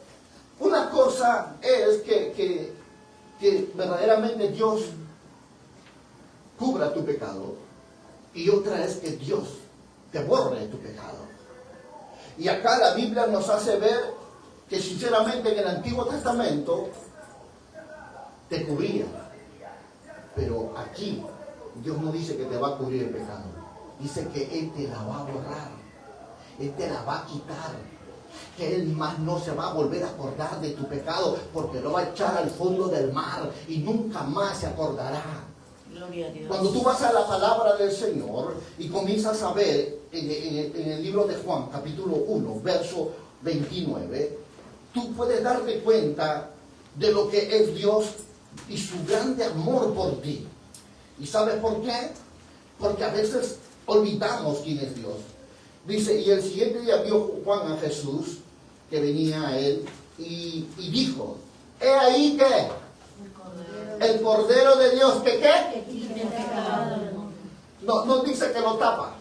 una cosa es que verdaderamente Dios cubra tu pecado, y otra es que Dios te borre tu pecado. Y acá la Biblia nos hace ver que sinceramente en el Antiguo Testamento te cubría, pero aquí Dios no dice que te va a cubrir el pecado, dice que Él te la va a borrar, Él te la va a quitar, que Él más no se va a volver a acordar de tu pecado, porque lo va a echar al fondo del mar y nunca más se acordará. Gloria a Dios. Cuando tú vas a la palabra del Señor y comienzas a ver en el libro de Juan, capítulo 1, verso 29, tú puedes darte cuenta de lo que es Dios y su grande amor por ti. ¿Y sabes por qué? Porque a veces olvidamos quién es Dios. Dice, y el siguiente día vio Juan a Jesús que venía a él y dijo, he ahí que el Cordero de Dios, que ¿qué? No dice que lo tapa,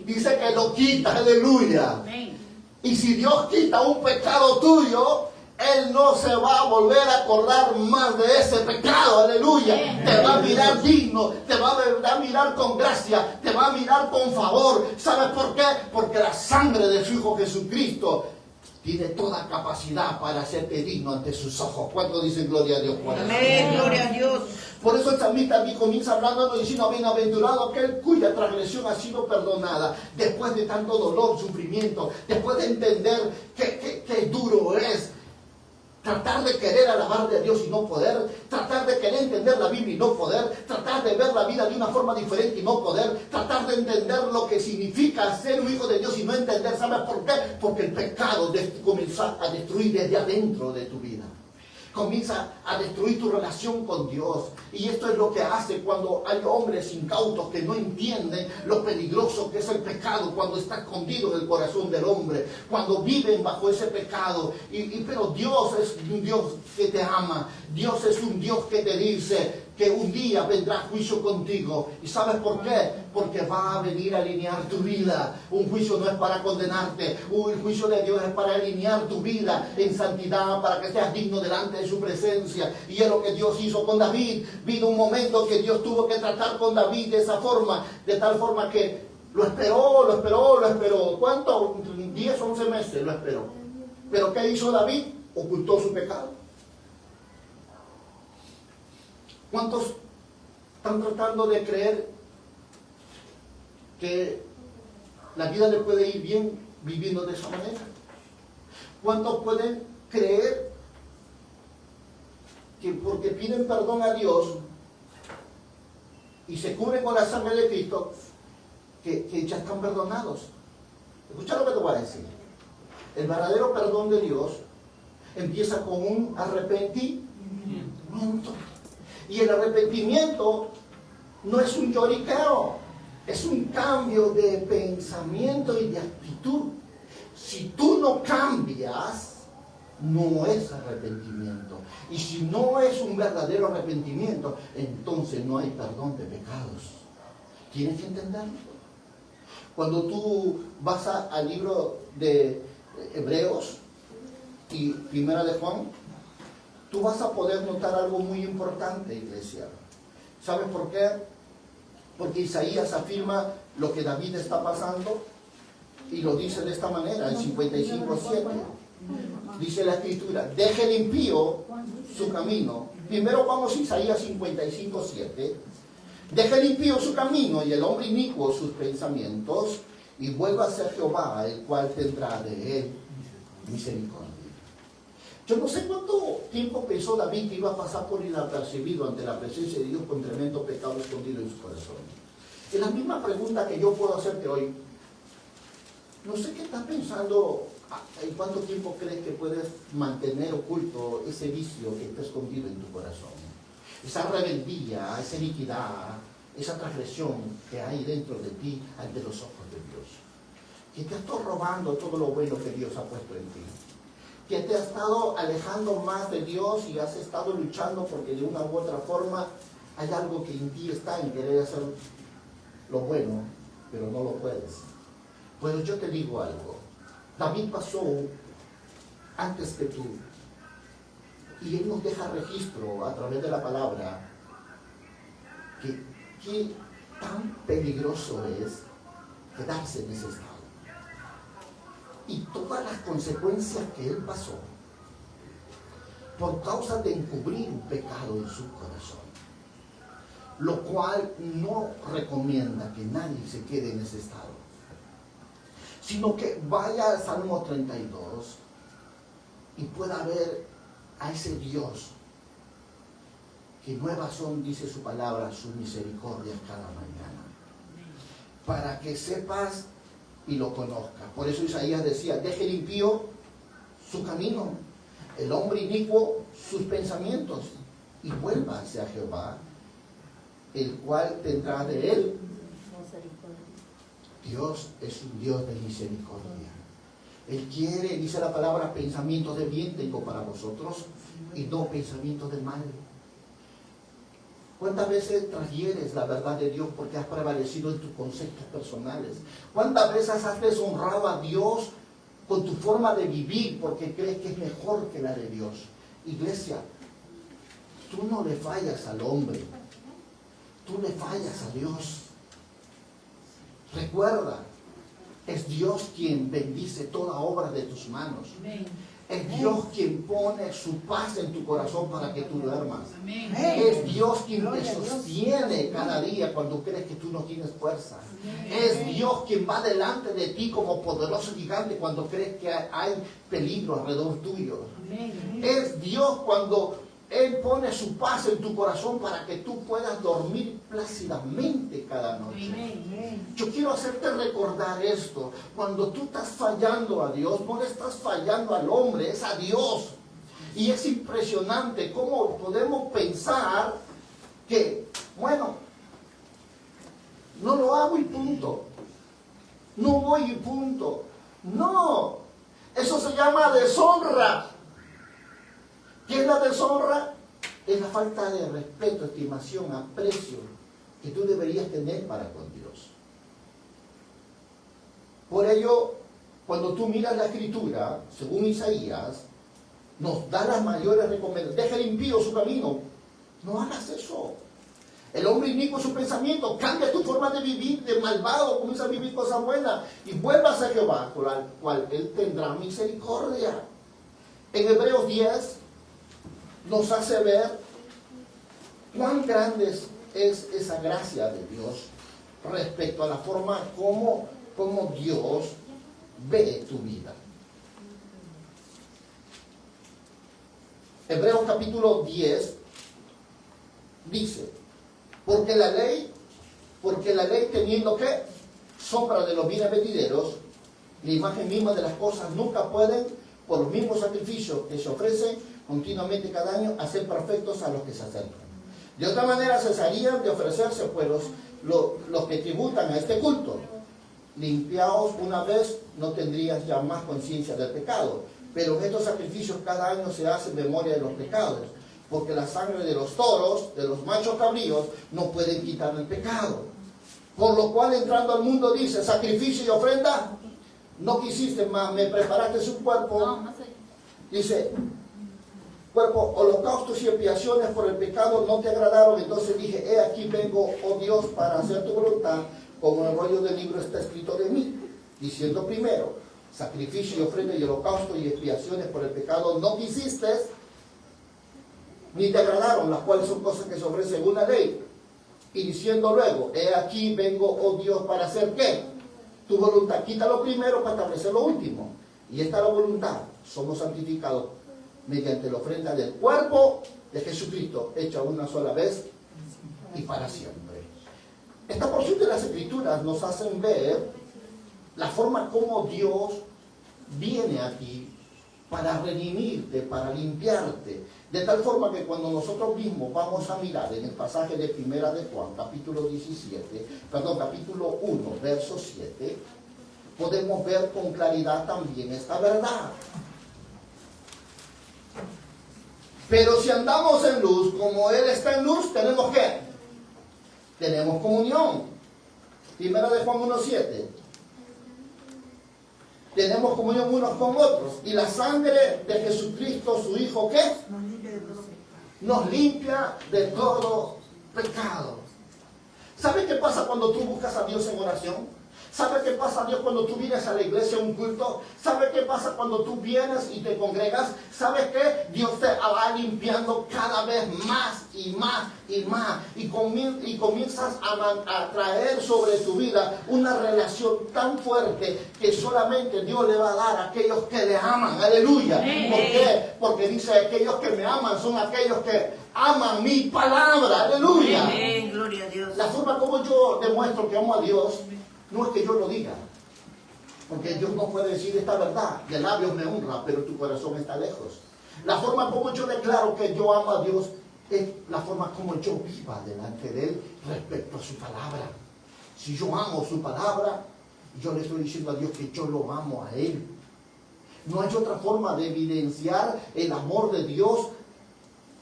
dice que lo quita. Aleluya. Y si Dios quita un pecado tuyo, Él no se va a volver a acordar más de ese pecado. Aleluya. Te va a mirar digno, te va a mirar con gracia, te va a mirar con favor. ¿Sabes por qué? Porque la sangre de su Hijo Jesucristo tiene toda capacidad para hacerte digno ante sus ojos. ¿Cuánto dicen gloria a Dios por eso? Amén, gloria a Dios. Por eso el salmista aquí comienza hablando diciendo, bienaventurado aquel cuya transgresión ha sido perdonada. Después de tanto dolor, sufrimiento, después de entender qué duro es tratar de querer alabar de Dios y no poder, tratar de querer entender la Biblia y no poder, tratar de ver la vida de una forma diferente y no poder, tratar de entender lo que significa ser un hijo de Dios y no entender. ¿Sabes por qué? Porque el pecado comienza a destruir desde adentro de tu vida. Comienza a destruir tu relación con Dios. Y esto es lo que hace cuando hay hombres incautos que no entienden lo peligroso que es el pecado, cuando está escondido en el corazón del hombre, cuando viven bajo ese pecado. Pero Dios es un Dios que te ama. Dios es un Dios que te dice que un día vendrá juicio contigo. ¿Y sabes por qué? Porque va a venir a alinear tu vida. Un juicio no es para condenarte. Un juicio de Dios es para alinear tu vida en santidad, para que seas digno delante de su presencia. Y es lo que Dios hizo con David. Vino un momento que Dios tuvo que tratar con David de esa forma, de tal forma que lo esperó. ¿Cuánto? 10, 11 meses lo esperó. ¿Pero qué hizo David? Ocultó su pecado. ¿Cuántos están tratando de creer que la vida le puede ir bien viviendo de esa manera? ¿Cuántos pueden creer que porque piden perdón a Dios y se cubren con la sangre de Cristo, que ya están perdonados? Escucha lo que te voy a decir. El verdadero perdón de Dios empieza con un arrepentimiento. Y el arrepentimiento no es un lloriqueo, es un cambio de pensamiento y de actitud. Si tú no cambias, no es arrepentimiento. Y si no es un verdadero arrepentimiento, entonces no hay perdón de pecados. ¿Tienes que entenderlo? Cuando tú vas al libro de Hebreos y Primera de Juan, tú vas a poder notar algo muy importante, iglesia. ¿Sabes por qué? Porque Isaías afirma lo que David está pasando y lo dice de esta manera, en 55:7. Dice la Escritura: deje el impío su camino. Primero vamos a Isaías 55:7. Deje el impío su camino y el hombre inicuo sus pensamientos, y vuelva a ser Jehová, el cual tendrá de él misericordia. Yo no sé cuánto tiempo pensó David que iba a pasar por inapercibido ante la presencia de Dios con tremendo pecado escondido en su corazón. Es la misma pregunta que yo puedo hacerte hoy. No sé qué estás pensando, en cuánto tiempo crees que puedes mantener oculto ese vicio que está escondido en tu corazón. Esa rebeldía, esa iniquidad, esa transgresión que hay dentro de ti ante los ojos de Dios. Que te está robando todo lo bueno que Dios ha puesto en ti. Que te ha estado alejando más de Dios y has estado luchando porque de una u otra forma hay algo que en ti está en querer hacer lo bueno, pero no lo puedes. Pues yo te digo algo. David pasó antes que tú. Y él nos deja registro a través de la palabra que qué tan peligroso es quedarse en ese estado. Y todas las consecuencias que él pasó por causa de encubrir un pecado en su corazón, lo cual no recomienda que nadie se quede en ese estado, sino que vaya al Salmo 32 y pueda ver a ese Dios que nuevas son, dice su palabra, sus misericordias cada mañana, para que sepas y lo conozca. Por eso Isaías decía: deje el impío su camino, el hombre inicuo sus pensamientos, y vuelva hacia Jehová, el cual tendrá de él. Dios es un Dios de misericordia. Él quiere, dice la palabra, pensamientos de bien tengo para vosotros y no pensamientos de mal. ¿Cuántas veces transgieres la verdad de Dios porque has prevalecido en tus conceptos personales? ¿Cuántas veces has deshonrado a Dios con tu forma de vivir porque crees que es mejor que la de Dios? Iglesia, tú no le fallas al hombre, tú le fallas a Dios. Recuerda, es Dios quien bendice toda obra de tus manos. Es Dios quien pone su paz en tu corazón para que tú duermas. Es Dios quien te sostiene cada día cuando crees que tú no tienes fuerza. Es Dios quien va delante de ti como poderoso gigante cuando crees que hay peligro alrededor tuyo. Es Dios cuando Él pone su paz en tu corazón para que tú puedas dormir plácidamente cada noche. Yo quiero hacerte recordar esto. Cuando tú estás fallando a Dios, no le estás fallando al hombre, es a Dios. Y es impresionante cómo podemos pensar que, bueno, no lo hago y punto. No voy y punto. No, eso se llama deshonra. ¿Qué es la deshonra? Es la falta de respeto, estimación, aprecio que tú deberías tener para con Dios. Por ello, cuando tú miras la Escritura, según Isaías, nos da las mayores recomendaciones. Deja el impío su camino. No hagas eso. El hombre inicuo su pensamiento. Cambia tu forma de vivir, de malvado. Comienza a vivir cosas buenas. Y vuelvas a Jehová, por el cual Él tendrá misericordia. En Hebreos 10 nos hace ver cuán grande es esa gracia de Dios respecto a la forma como Dios ve tu vida. Hebreos capítulo 10 dice, porque la ley teniendo que sombra de los bienes venideros, la imagen misma de las cosas nunca pueden, por los mismos sacrificios que se ofrecen continuamente cada año, hacer perfectos a los que se acercan. De otra manera cesarían de ofrecerse pues los que tributan a este culto. Limpiaos una vez, no tendrías ya más conciencia del pecado. Pero en estos sacrificios cada año se hace memoria de los pecados, porque la sangre de los toros, de los machos cabríos, no pueden quitar el pecado. Por lo cual entrando al mundo dice, sacrificio y ofrenda, no quisiste más, me preparaste un cuerpo. Dice, cuerpo, holocaustos y expiaciones por el pecado no te agradaron. Entonces dije, he aquí vengo, oh Dios, para hacer tu voluntad, como en el rollo del libro está escrito de mí. Diciendo primero, sacrificio y ofrenda y holocausto y expiaciones por el pecado no quisiste, ni te agradaron, las cuales son cosas que se ofrecen según la ley. Y diciendo luego, he aquí vengo, oh Dios, para hacer ¿qué? Tu voluntad. Quita lo primero para establecer lo último. Y esta es la voluntad. Somos santificados mediante la ofrenda del cuerpo de Jesucristo, hecha una sola vez y para siempre. Esta porción de las Escrituras nos hacen ver la forma como Dios viene aquí para redimirte, para limpiarte, de tal forma que cuando nosotros mismos vamos a mirar en el pasaje de Primera de Juan, capítulo 1, verso 7, podemos ver con claridad también esta verdad. Pero si andamos en luz, como Él está en luz, ¿tenemos qué? Tenemos comunión. Primera de Juan 1:7. Tenemos comunión unos con otros. Y la sangre de Jesucristo, su Hijo, ¿qué? Nos limpia de todo pecado. ¿Sabes qué pasa cuando tú buscas a Dios en oración? ¿Sabes qué pasa, Dios, cuando tú vienes a la iglesia a un culto? ¿Sabes qué pasa cuando tú vienes y te congregas? ¿Sabes qué? Dios te va limpiando cada vez más y más y más. Y comienzas a traer sobre tu vida una relación tan fuerte que solamente Dios le va a dar a aquellos que le aman. ¡Aleluya! ¿Por qué? Porque dice, aquellos que me aman son aquellos que aman mi palabra. ¡Aleluya! Amén, gloria a Dios. La forma como yo demuestro que amo a Dios no es que yo lo diga, porque Dios no puede decir esta verdad, de labios me honra, pero tu corazón está lejos. La forma como yo declaro que yo amo a Dios es la forma como yo viva delante de Él respecto a su palabra. Si yo amo su palabra, yo le estoy diciendo a Dios que yo lo amo a Él. No hay otra forma de evidenciar el amor de Dios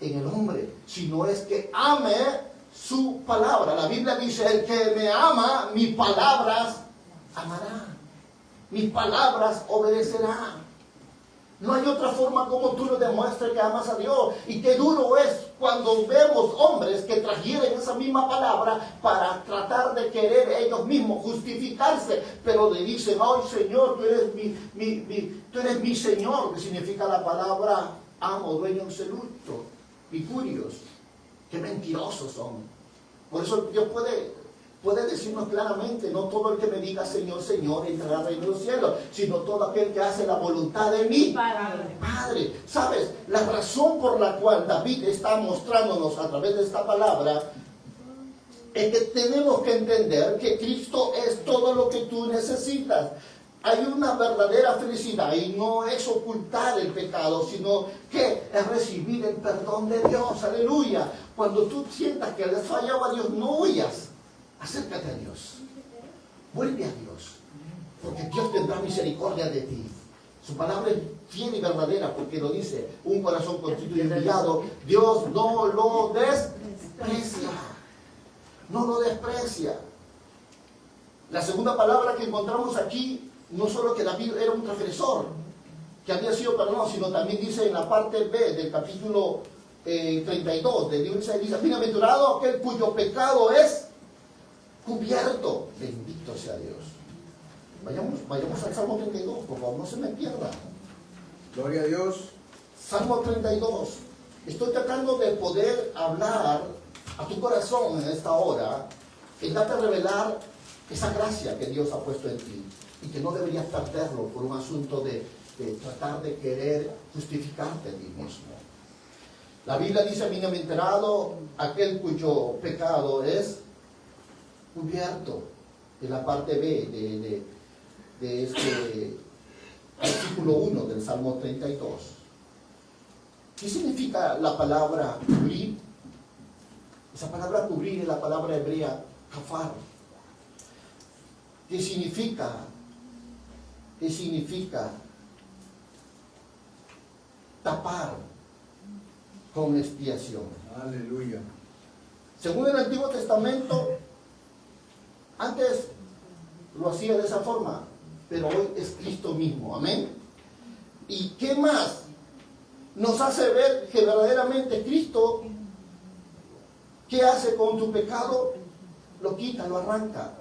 en el hombre, sino es que ame su palabra. La Biblia dice, el que me ama, mis palabras amará. Mis palabras obedecerá. No hay otra forma como tú lo demuestres que amas a Dios. Y qué duro es cuando vemos hombres que trajeron esa misma palabra para tratar de querer ellos mismos justificarse, pero le dicen, ay Señor, tú eres mi Señor, que significa la palabra amo, dueño absoluto, picurios. Qué mentirosos son. Por eso Dios puede decirnos claramente, no todo el que me diga Señor, Señor, entrará al reino de los cielos, sino todo aquel que hace la voluntad de mi Padre. ¿Sabes? La razón por la cual David está mostrándonos a través de esta palabra es que tenemos que entender que Cristo es todo lo que tú necesitas. hay una verdadera felicidad y no es ocultar el pecado, sino que es recibir el perdón de Dios. Aleluya. Cuando tú sientas que le has fallado a Dios, no huyas. Acércate a Dios. Vuelve a Dios. Porque Dios tendrá misericordia de ti. Su palabra es fiel y verdadera porque lo dice. Un corazón contrito y humillado, Dios no lo desprecia. No lo desprecia. La segunda palabra que encontramos aquí, no solo que David era un transgresor, que había sido perdonado, sino también dice en la parte B del capítulo 32 del libro de Isaías, dice, bienaventurado aquel cuyo pecado es cubierto. Bendito sea Dios. Vayamos al Salmo 32, por favor, no se me pierda. Gloria a Dios. Salmo 32. Estoy tratando de poder hablar a tu corazón en esta hora, en darte a revelar esa gracia que Dios ha puesto en ti y que no deberías perderlo por un asunto de tratar de querer justificarte a ti mismo. La Biblia dice, bienaventurado aquel cuyo pecado es cubierto, en la parte B de este versículo 1 del Salmo 32. ¿Qué significa la palabra cubrir? Esa palabra cubrir es la palabra hebrea kafar. ¿Qué significa? ¿Qué significa? Tapar con expiación. Aleluya. Según el Antiguo Testamento, antes lo hacía de esa forma, pero hoy es Cristo mismo. Amén. ¿Y qué más nos hace ver que verdaderamente Cristo, qué hace con tu pecado? Lo quita, lo arranca,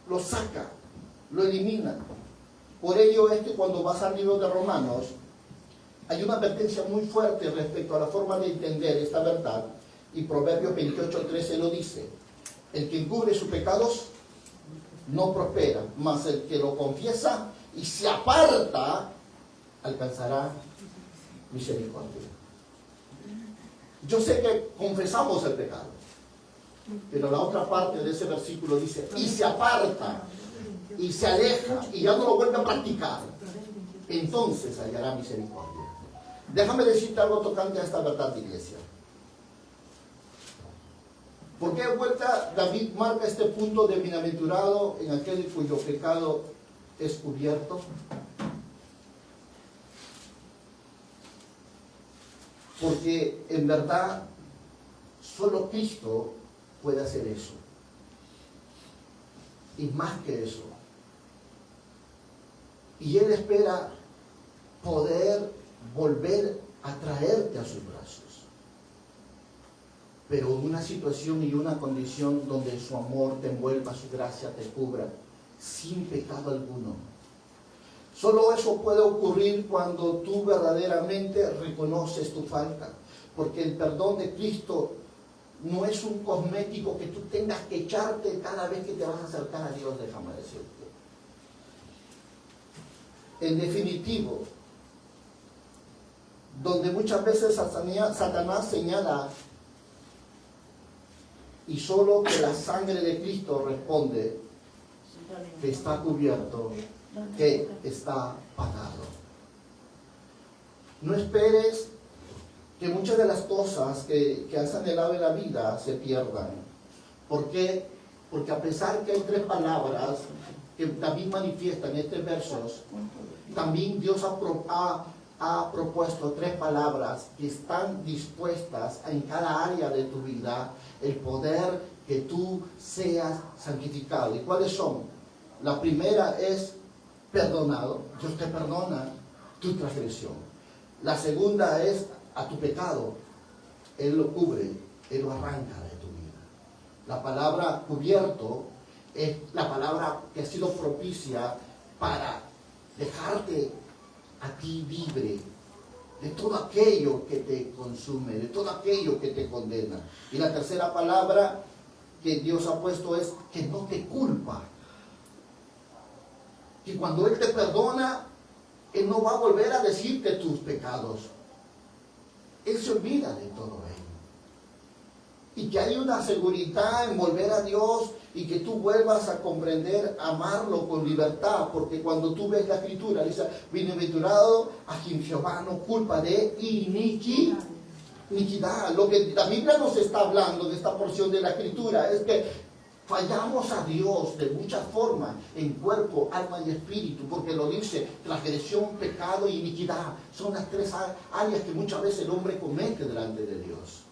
lo saca, lo elimina. Por ello es que cuando vas al libro de Romanos, hay una advertencia muy fuerte respecto a la forma de entender esta verdad, y Proverbios 28:13 lo dice: el que encubre sus pecados no prospera, mas el que lo confiesa y se aparta alcanzará misericordia. Yo sé que confesamos el pecado, pero la otra parte de ese versículo dice, y se aparta, y se aleja, y ya no lo vuelve a practicar, entonces hallará misericordia. Déjame decirte algo tocante a esta verdad, iglesia. ¿Por qué de vuelta David marca este punto de bienaventurado en aquel cuyo pecado es cubierto? Porque en verdad solo Cristo puede hacer eso. Y más que eso. Y Él espera poder volver a traerte a sus brazos. Pero en una situación y una condición donde su amor te envuelva, su gracia te cubra, sin pecado alguno. Solo eso puede ocurrir cuando tú verdaderamente reconoces tu falta. Porque el perdón de Cristo no es un cosmético que tú tengas que echarte cada vez que te vas a acercar a Dios, déjame decirte. En definitivo, donde muchas veces Satanás señala y solo que la sangre de Cristo responde que está cubierto, que está pagado. No esperes que muchas de las cosas que has anhelado en la vida se pierdan. ¿Por qué? Porque a pesar que hay tres palabras que David manifiesta en estos versos, también Dios ha propuesto tres palabras que están dispuestas en cada área de tu vida, el poder que tú seas santificado. ¿Y cuáles son? La primera es perdonado. Dios te perdona tu transgresión. La segunda es a tu pecado. Él lo cubre, Él lo arranca de tu vida. La palabra cubierto es la palabra que ha sido propicia para dejarte a ti libre de todo aquello que te consume, de todo aquello que te condena. Y la tercera palabra que Dios ha puesto es que no te culpa. Que cuando Él te perdona, Él no va a volver a decirte tus pecados. Él se olvida de todo ello. y que hay una seguridad en volver a Dios y que tú vuelvas a comprender, amarlo con libertad, porque cuando tú ves la escritura, dice, bienaventurado a quien Jehová no culpa de iniquidad. Lo que la Biblia nos está hablando de esta porción de la escritura es que fallamos a Dios de muchas formas, en cuerpo, alma y espíritu, porque lo dice, transgresión, pecado y iniquidad. Son las tres áreas que muchas veces el hombre comete delante de Dios.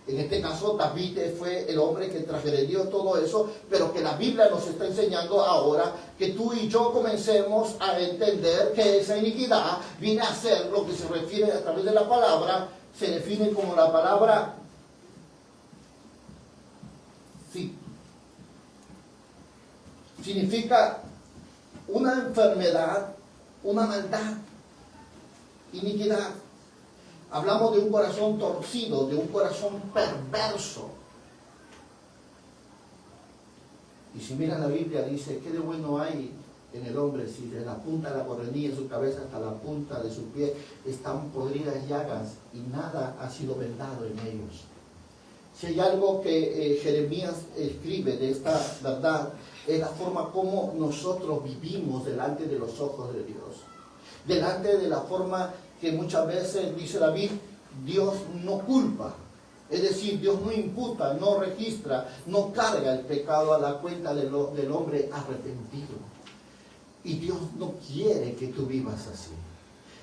En este caso, David fue el hombre que transgredió todo eso, pero que la Biblia nos está enseñando ahora que tú y yo comencemos a entender que esa iniquidad viene a ser lo que se refiere a través de la palabra, se define como la palabra sí. Significa una enfermedad, una maldad, iniquidad. Hablamos de un corazón torcido, de un corazón perverso. Y si miras la Biblia, dice, ¿qué de bueno hay en el hombre si de la punta de la coronilla de su cabeza hasta la punta de su pie están podridas llagas y nada ha sido vendado en ellos? Si hay algo que Jeremías escribe de esta verdad, es la forma como nosotros vivimos delante de los ojos de Dios. Delante de la forma que muchas veces, dice David, Dios no culpa. Es decir, Dios no imputa, no registra, no carga el pecado a la cuenta del hombre arrepentido. Y Dios no quiere que tú vivas así.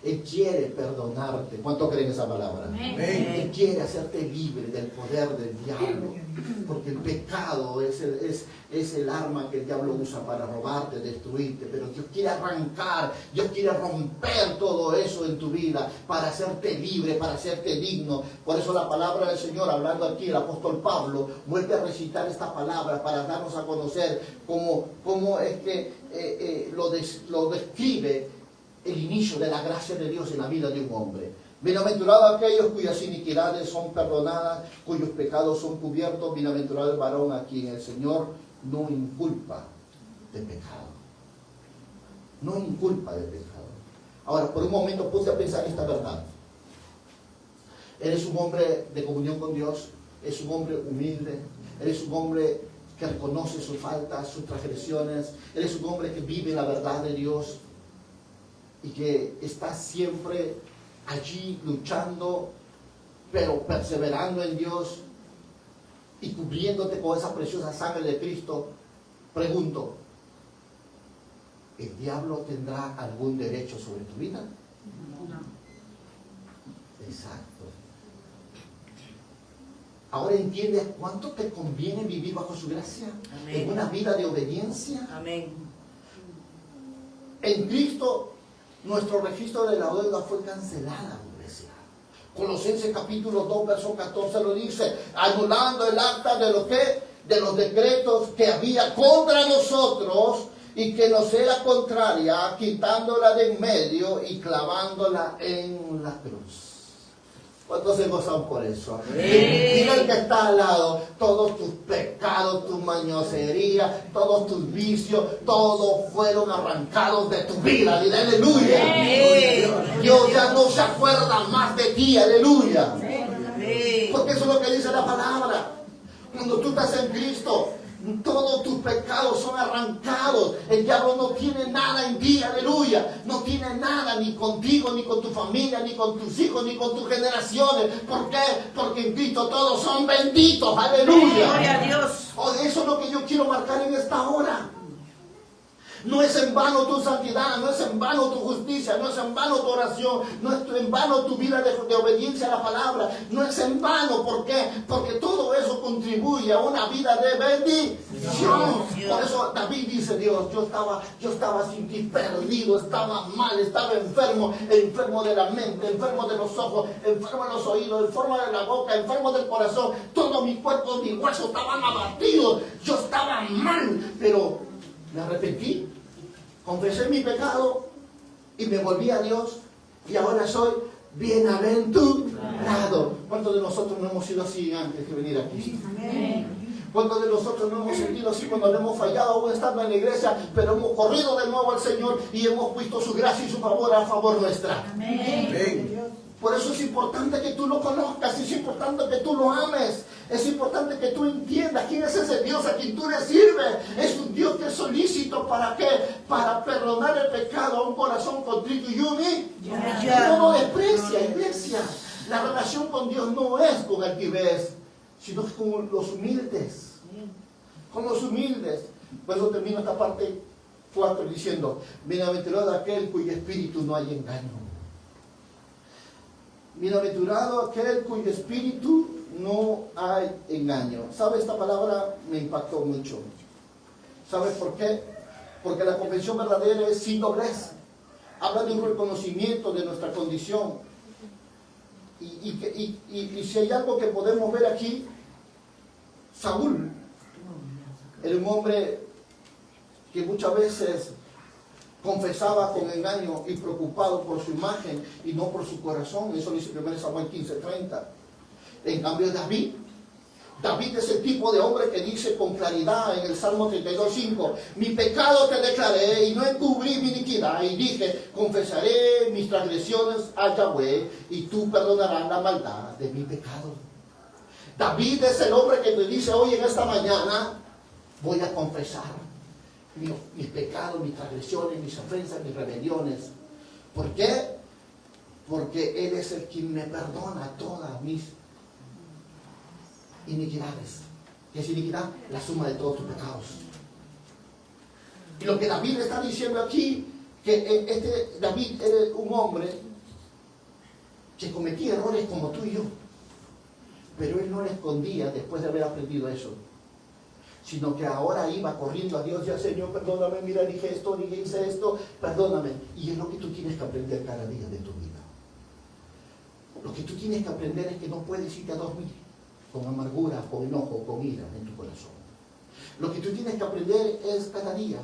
Él quiere perdonarte. ¿Cuánto creen esa palabra? Amén. Él quiere hacerte libre del poder del diablo. Porque el pecado es el arma que el diablo usa para robarte, destruirte. Pero Dios quiere arrancar, Dios quiere romper todo eso en tu vida para hacerte libre, para hacerte digno. Por eso la palabra del Señor, hablando aquí el apóstol Pablo, vuelve a recitar esta palabra para darnos a conocer cómo es que lo describe el inicio de la gracia de Dios en la vida de un hombre. Bienaventurados aquellos cuyas iniquidades son perdonadas, cuyos pecados son cubiertos. Bienaventurado el varón a quien el Señor no inculpa de pecado. No inculpa de pecado. Ahora, por un momento puse a pensar esta verdad. Eres un hombre de comunión con Dios, eres un hombre humilde, eres un hombre que reconoce sus faltas, sus transgresiones, eres un hombre que vive la verdad de Dios y que está siempre allí luchando, pero perseverando en Dios y cubriéndote con esa preciosa sangre de Cristo. Pregunto, ¿el diablo tendrá algún derecho sobre tu vida? No. Exacto. Ahora entiendes cuánto te conviene vivir bajo su gracia. Amén. En una vida de obediencia. Amén. En Cristo nuestro registro de la deuda fue cancelada, iglesia. Colosenses capítulo 2, verso 14 lo dice, anulando el acta de los decretos que había contra nosotros y que nos era contraria, quitándola de en medio y clavándola en la cruz. ¿Cuántos se gozan por eso? Dile al que está al lado, todos tus pecados, tu mañosería, todos tus vicios, todos fueron arrancados de tu vida. Dile aleluya. Dios ya no se acuerda más de ti, aleluya. Porque eso es lo que dice la palabra. Cuando tú estás en Cristo, todos tus pecados son arrancados. El diablo no tiene nada en ti, aleluya. No tiene nada ni contigo, ni con tu familia, ni con tus hijos, ni con tus generaciones. ¿Por qué? Porque en Cristo todos son benditos, aleluya. Gloria a Dios. Eso es lo que yo quiero marcar en esta hora. No es en vano tu santidad, no es en vano tu justicia, no es en vano tu oración, no es en vano tu vida de obediencia a la palabra, no es en vano. ¿Por qué? Porque todo eso contribuye a una vida de bendición. Por eso David dice, Dios, yo estaba sin ti, perdido, estaba mal, estaba enfermo de la mente, enfermo de los ojos, enfermo de los oídos, enfermo de la boca, enfermo del corazón, todo mi cuerpo, mi hueso estaban abatidos, yo estaba mal, pero me arrepentí, confesé mi pecado y me volví a Dios y ahora soy bienaventurado. ¿Cuántos de nosotros no hemos sido así antes de venir aquí? ¿Cuántos de nosotros no hemos sentido así cuando hemos fallado aún estando en la iglesia, pero hemos corrido de nuevo al Señor y hemos visto su gracia y su favor a favor nuestra? Amén. Por eso es importante que tú lo conozcas, es importante que tú lo ames, es importante importante que tú entiendas quién es ese Dios a quien tú le sirves. Es un Dios que es solícito. ¿Para qué? Para perdonar el pecado a un corazón contrito y humilde. No lo desprecia, iglesia. La relación con Dios no es con altivez, sino es con los humildes. Con los humildes. Por eso termino esta parte 4 diciendo: bienaventurado aquel cuyo espíritu no hay engaño. Bienaventurado aquel cuyo espíritu no hay engaño. ¿Sabe? Esta palabra me impactó mucho. ¿Sabes por qué? Porque la confesión verdadera es sin doblez. Habla de un reconocimiento de nuestra condición. Y si hay algo que podemos ver aquí, Saúl era un hombre que muchas veces confesaba con engaño y preocupado por su imagen y no por su corazón. Eso dice 1 Samuel 15:30. En cambio David es el tipo de hombre que dice con claridad en el Salmo 32:5: mi pecado te declaré y no encubrí mi iniquidad, y dije, confesaré mis transgresiones a Yahweh y tú perdonarás la maldad de mi pecado. David es el hombre que te dice hoy en esta mañana: voy a confesar mis pecados, mis transgresiones, mis ofensas, mis rebeliones. ¿Por qué? Porque Él es el quien me perdona todas mis iniquidades. ¿Qué es iniquidad? La suma de todos tus pecados. Y lo que David está diciendo aquí, que David era un hombre que cometía errores como tú y yo, pero él no le escondía después de haber aprendido eso, sino que ahora iba corriendo a Dios: ya Señor, perdóname, mira, dije esto, hice esto, perdóname. Y es lo que tú tienes que aprender cada día de tu vida. Lo que tú tienes que aprender es que no puedes irte a dormir con amargura, con enojo, con ira en tu corazón. Lo que tú tienes que aprender es cada día,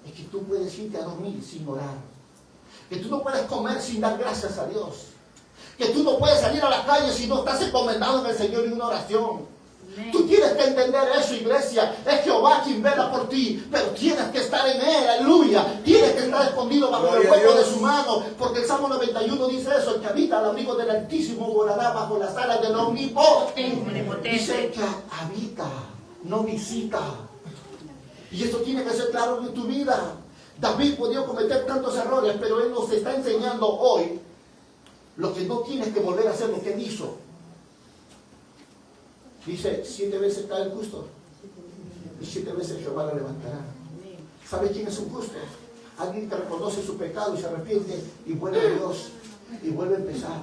es que tú puedes irte a dormir sin orar, que tú no puedes comer sin dar gracias a Dios, que tú no puedes salir a la calle si no estás encomendado en el Señor en una oración. Tú tienes que entender eso, iglesia. Es Jehová quien vela por ti, pero tienes que estar en Él, aleluya. Tienes que estar escondido bajo el hueco de su mano, porque el Salmo 91 dice eso: el que habita al abrigo del Altísimo morará bajo las alas del Omnipotente. Dice el que habita, no visita. Y eso tiene que ser claro en tu vida. David podía cometer tantos errores, pero él nos está enseñando hoy lo que no tienes que volver a hacer, lo que él hizo. Dice: 7 veces cae el justo y 7 veces Jehová lo levantará. ¿Sabe quién es un justo? Alguien que reconoce su pecado y se arrepiente y vuelve a Dios, y vuelve a empezar,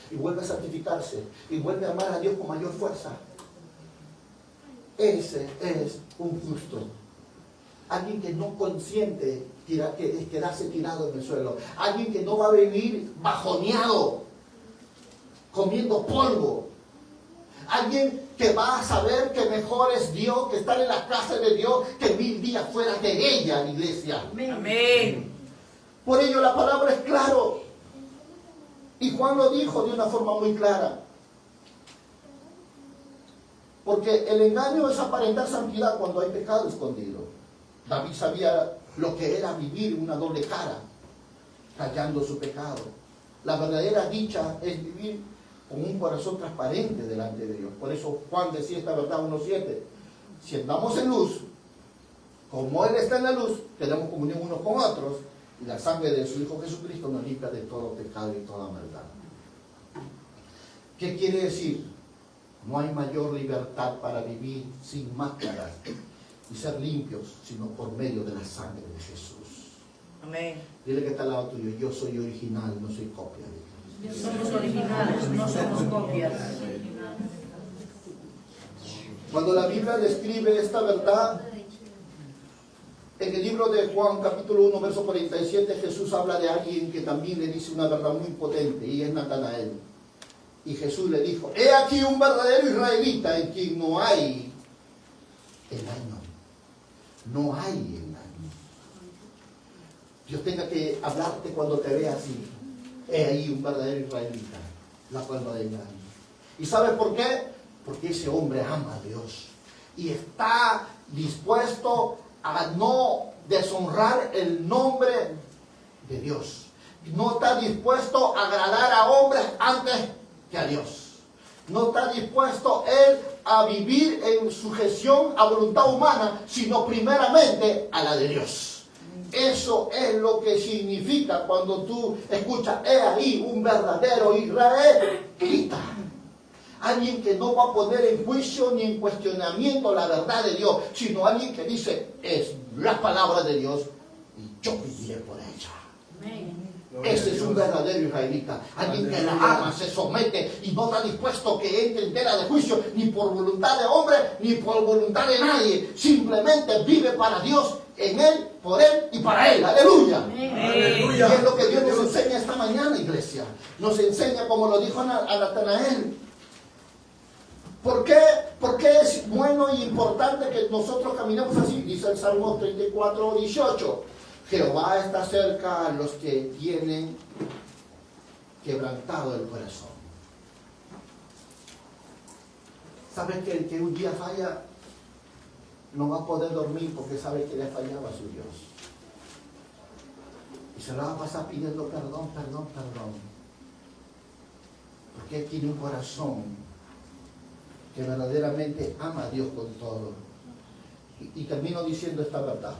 y vuelve a santificarse, y vuelve a amar a Dios con mayor fuerza. Ese es un justo. Alguien que no consiente quedarse tirado en el suelo. Alguien que no va a vivir bajoneado, comiendo polvo. Alguien que va a saber que mejor es Dios, que estar en la casa de Dios, que 1000 días fuera de ella, la iglesia. Amén. Por ello la palabra es claro. Y Juan lo dijo de una forma muy clara. Porque el engaño es aparentar santidad cuando hay pecado escondido. David sabía lo que era vivir una doble cara, callando su pecado. La verdadera dicha es vivir con un corazón transparente delante de Dios. Por eso Juan decía esta verdad 1:7: si andamos en luz, como Él está en la luz, tenemos comunión unos con otros, y la sangre de su Hijo Jesucristo nos limpia de todo pecado y toda maldad. ¿Qué quiere decir? No hay mayor libertad para vivir sin máscaras y ser limpios, sino por medio de la sangre de Jesús. Amén. Dile que está al lado tuyo: yo soy original, no soy copia. Somos originales, no somos copias. Cuando la Biblia describe esta verdad, en el libro de Juan capítulo 1 verso 47, Jesús habla de alguien que también le dice una verdad muy potente, y es Natanael. Y Jesús le dijo: he aquí un verdadero israelita en quien no hay engaño. No hay engaño. Dios tenga que hablarte cuando te vea así. He ahí un verdadero israelita, la cual no hay engaño. ¿Y sabes por qué? Porque ese hombre ama a Dios y está dispuesto a no deshonrar el nombre de Dios. No está dispuesto a agradar a hombres antes que a Dios. No está dispuesto él a vivir en sujeción a voluntad humana, sino primeramente a la de Dios. Eso es lo que significa cuando tú escuchas, he ahí un verdadero israelita. Alguien que no va a poner en juicio ni en cuestionamiento la verdad de Dios, sino alguien que dice, es la palabra de Dios y yo viviré por ella. Ese es un verdadero israelita. Alguien que la ama, se somete y no está dispuesto que entre en tela de juicio, ni por voluntad de hombre, ni por voluntad de nadie. Simplemente vive para Dios, en Él, por Él y para Él. ¡Aleluya! Aleluya. Y es lo que Dios nos enseña esta mañana, iglesia. Nos enseña, como lo dijo a Natanael. ¿Por qué es bueno y importante que nosotros caminemos así? Dice el Salmo 34, 18. Jehová está cerca a los que tienen quebrantado el corazón. ¿Sabes que el que un día falla no va a poder dormir porque sabe que le fallaba a su Dios? Y se lo va a pasar pidiendo perdón. Porque él tiene un corazón que verdaderamente ama a Dios con todo. Y termino diciendo esta verdad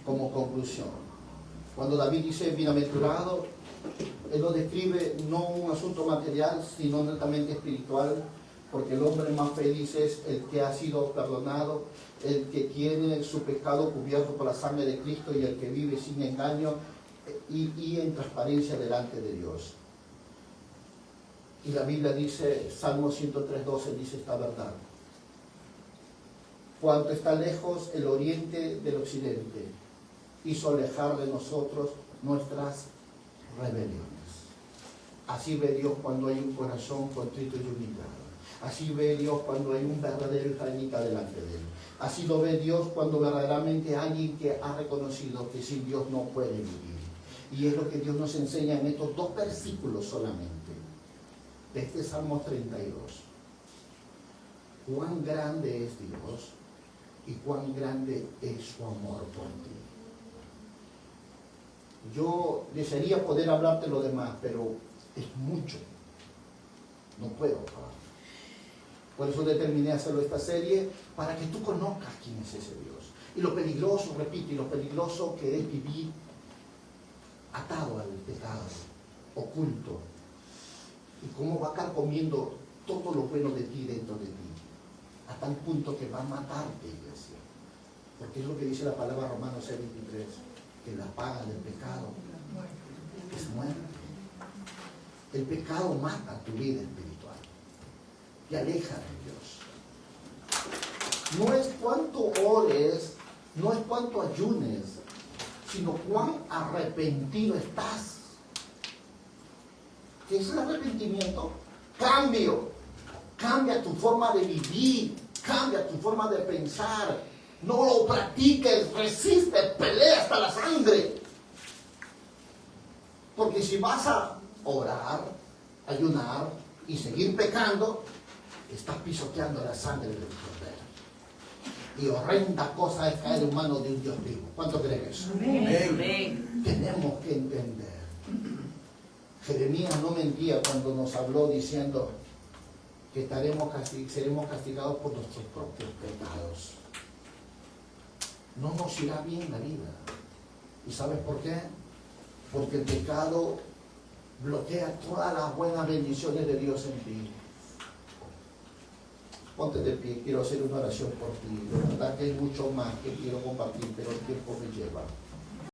como conclusión. Cuando David dice bienaventurado, él lo describe no un asunto material, sino netamente espiritual, porque el hombre más feliz es el que ha sido perdonado, el que tiene su pecado cubierto por la sangre de Cristo y el que vive sin engaño y en transparencia delante de Dios. Y la Biblia dice, Salmo 103:12 dice esta verdad. Cuanto está lejos el oriente del occidente, hizo alejar de nosotros nuestras rebeliones. Así ve Dios cuando hay un corazón contrito y humillado. Así ve Dios cuando hay un verdadero israelita delante de Él. Así lo ve Dios cuando verdaderamente hay alguien que ha reconocido que sin Dios no puede vivir. Y es lo que Dios nos enseña en estos dos versículos solamente. De este Salmo 32. Cuán grande es Dios y cuán grande es su amor por ti. Yo desearía poder hablarte lo demás, pero es mucho. No puedo. Por eso determiné hacerlo esta serie, para que tú conozcas quién es ese Dios. Y lo peligroso, repito, y lo peligroso que es vivir atado al pecado, oculto. Y cómo va a estar comiendo todo lo bueno de ti dentro de ti. A tal punto que va a matarte, iglesia. Porque es lo que dice la palabra Romanos 6:23. Que la paga del pecado es muerte. El pecado mata tu vida espiritual. Te aleja de Dios. No es cuánto ores, no es cuánto ayunes, sino cuán arrepentido estás. ¿Qué es el arrepentimiento? Cambio. Cambia tu forma de vivir. Cambia tu forma de pensar. No lo practiques. Resiste. Pelea hasta la sangre. Porque si vas a orar, ayunar y seguir pecando, estás pisoteando la sangre del Cordero. Y horrenda cosa es caer en manos de un Dios vivo. ¿Cuánto creen eso? Amén. Tenemos que entender. Jeremías no mentía cuando nos habló diciendo que seremos castigados por nuestros propios pecados. No nos irá bien la vida. ¿Y sabes por qué? Porque el pecado bloquea todas las buenas bendiciones de Dios en ti. Ponte de pie, quiero hacer una oración por ti. De verdad que hay mucho más que quiero compartir, pero el tiempo me lleva.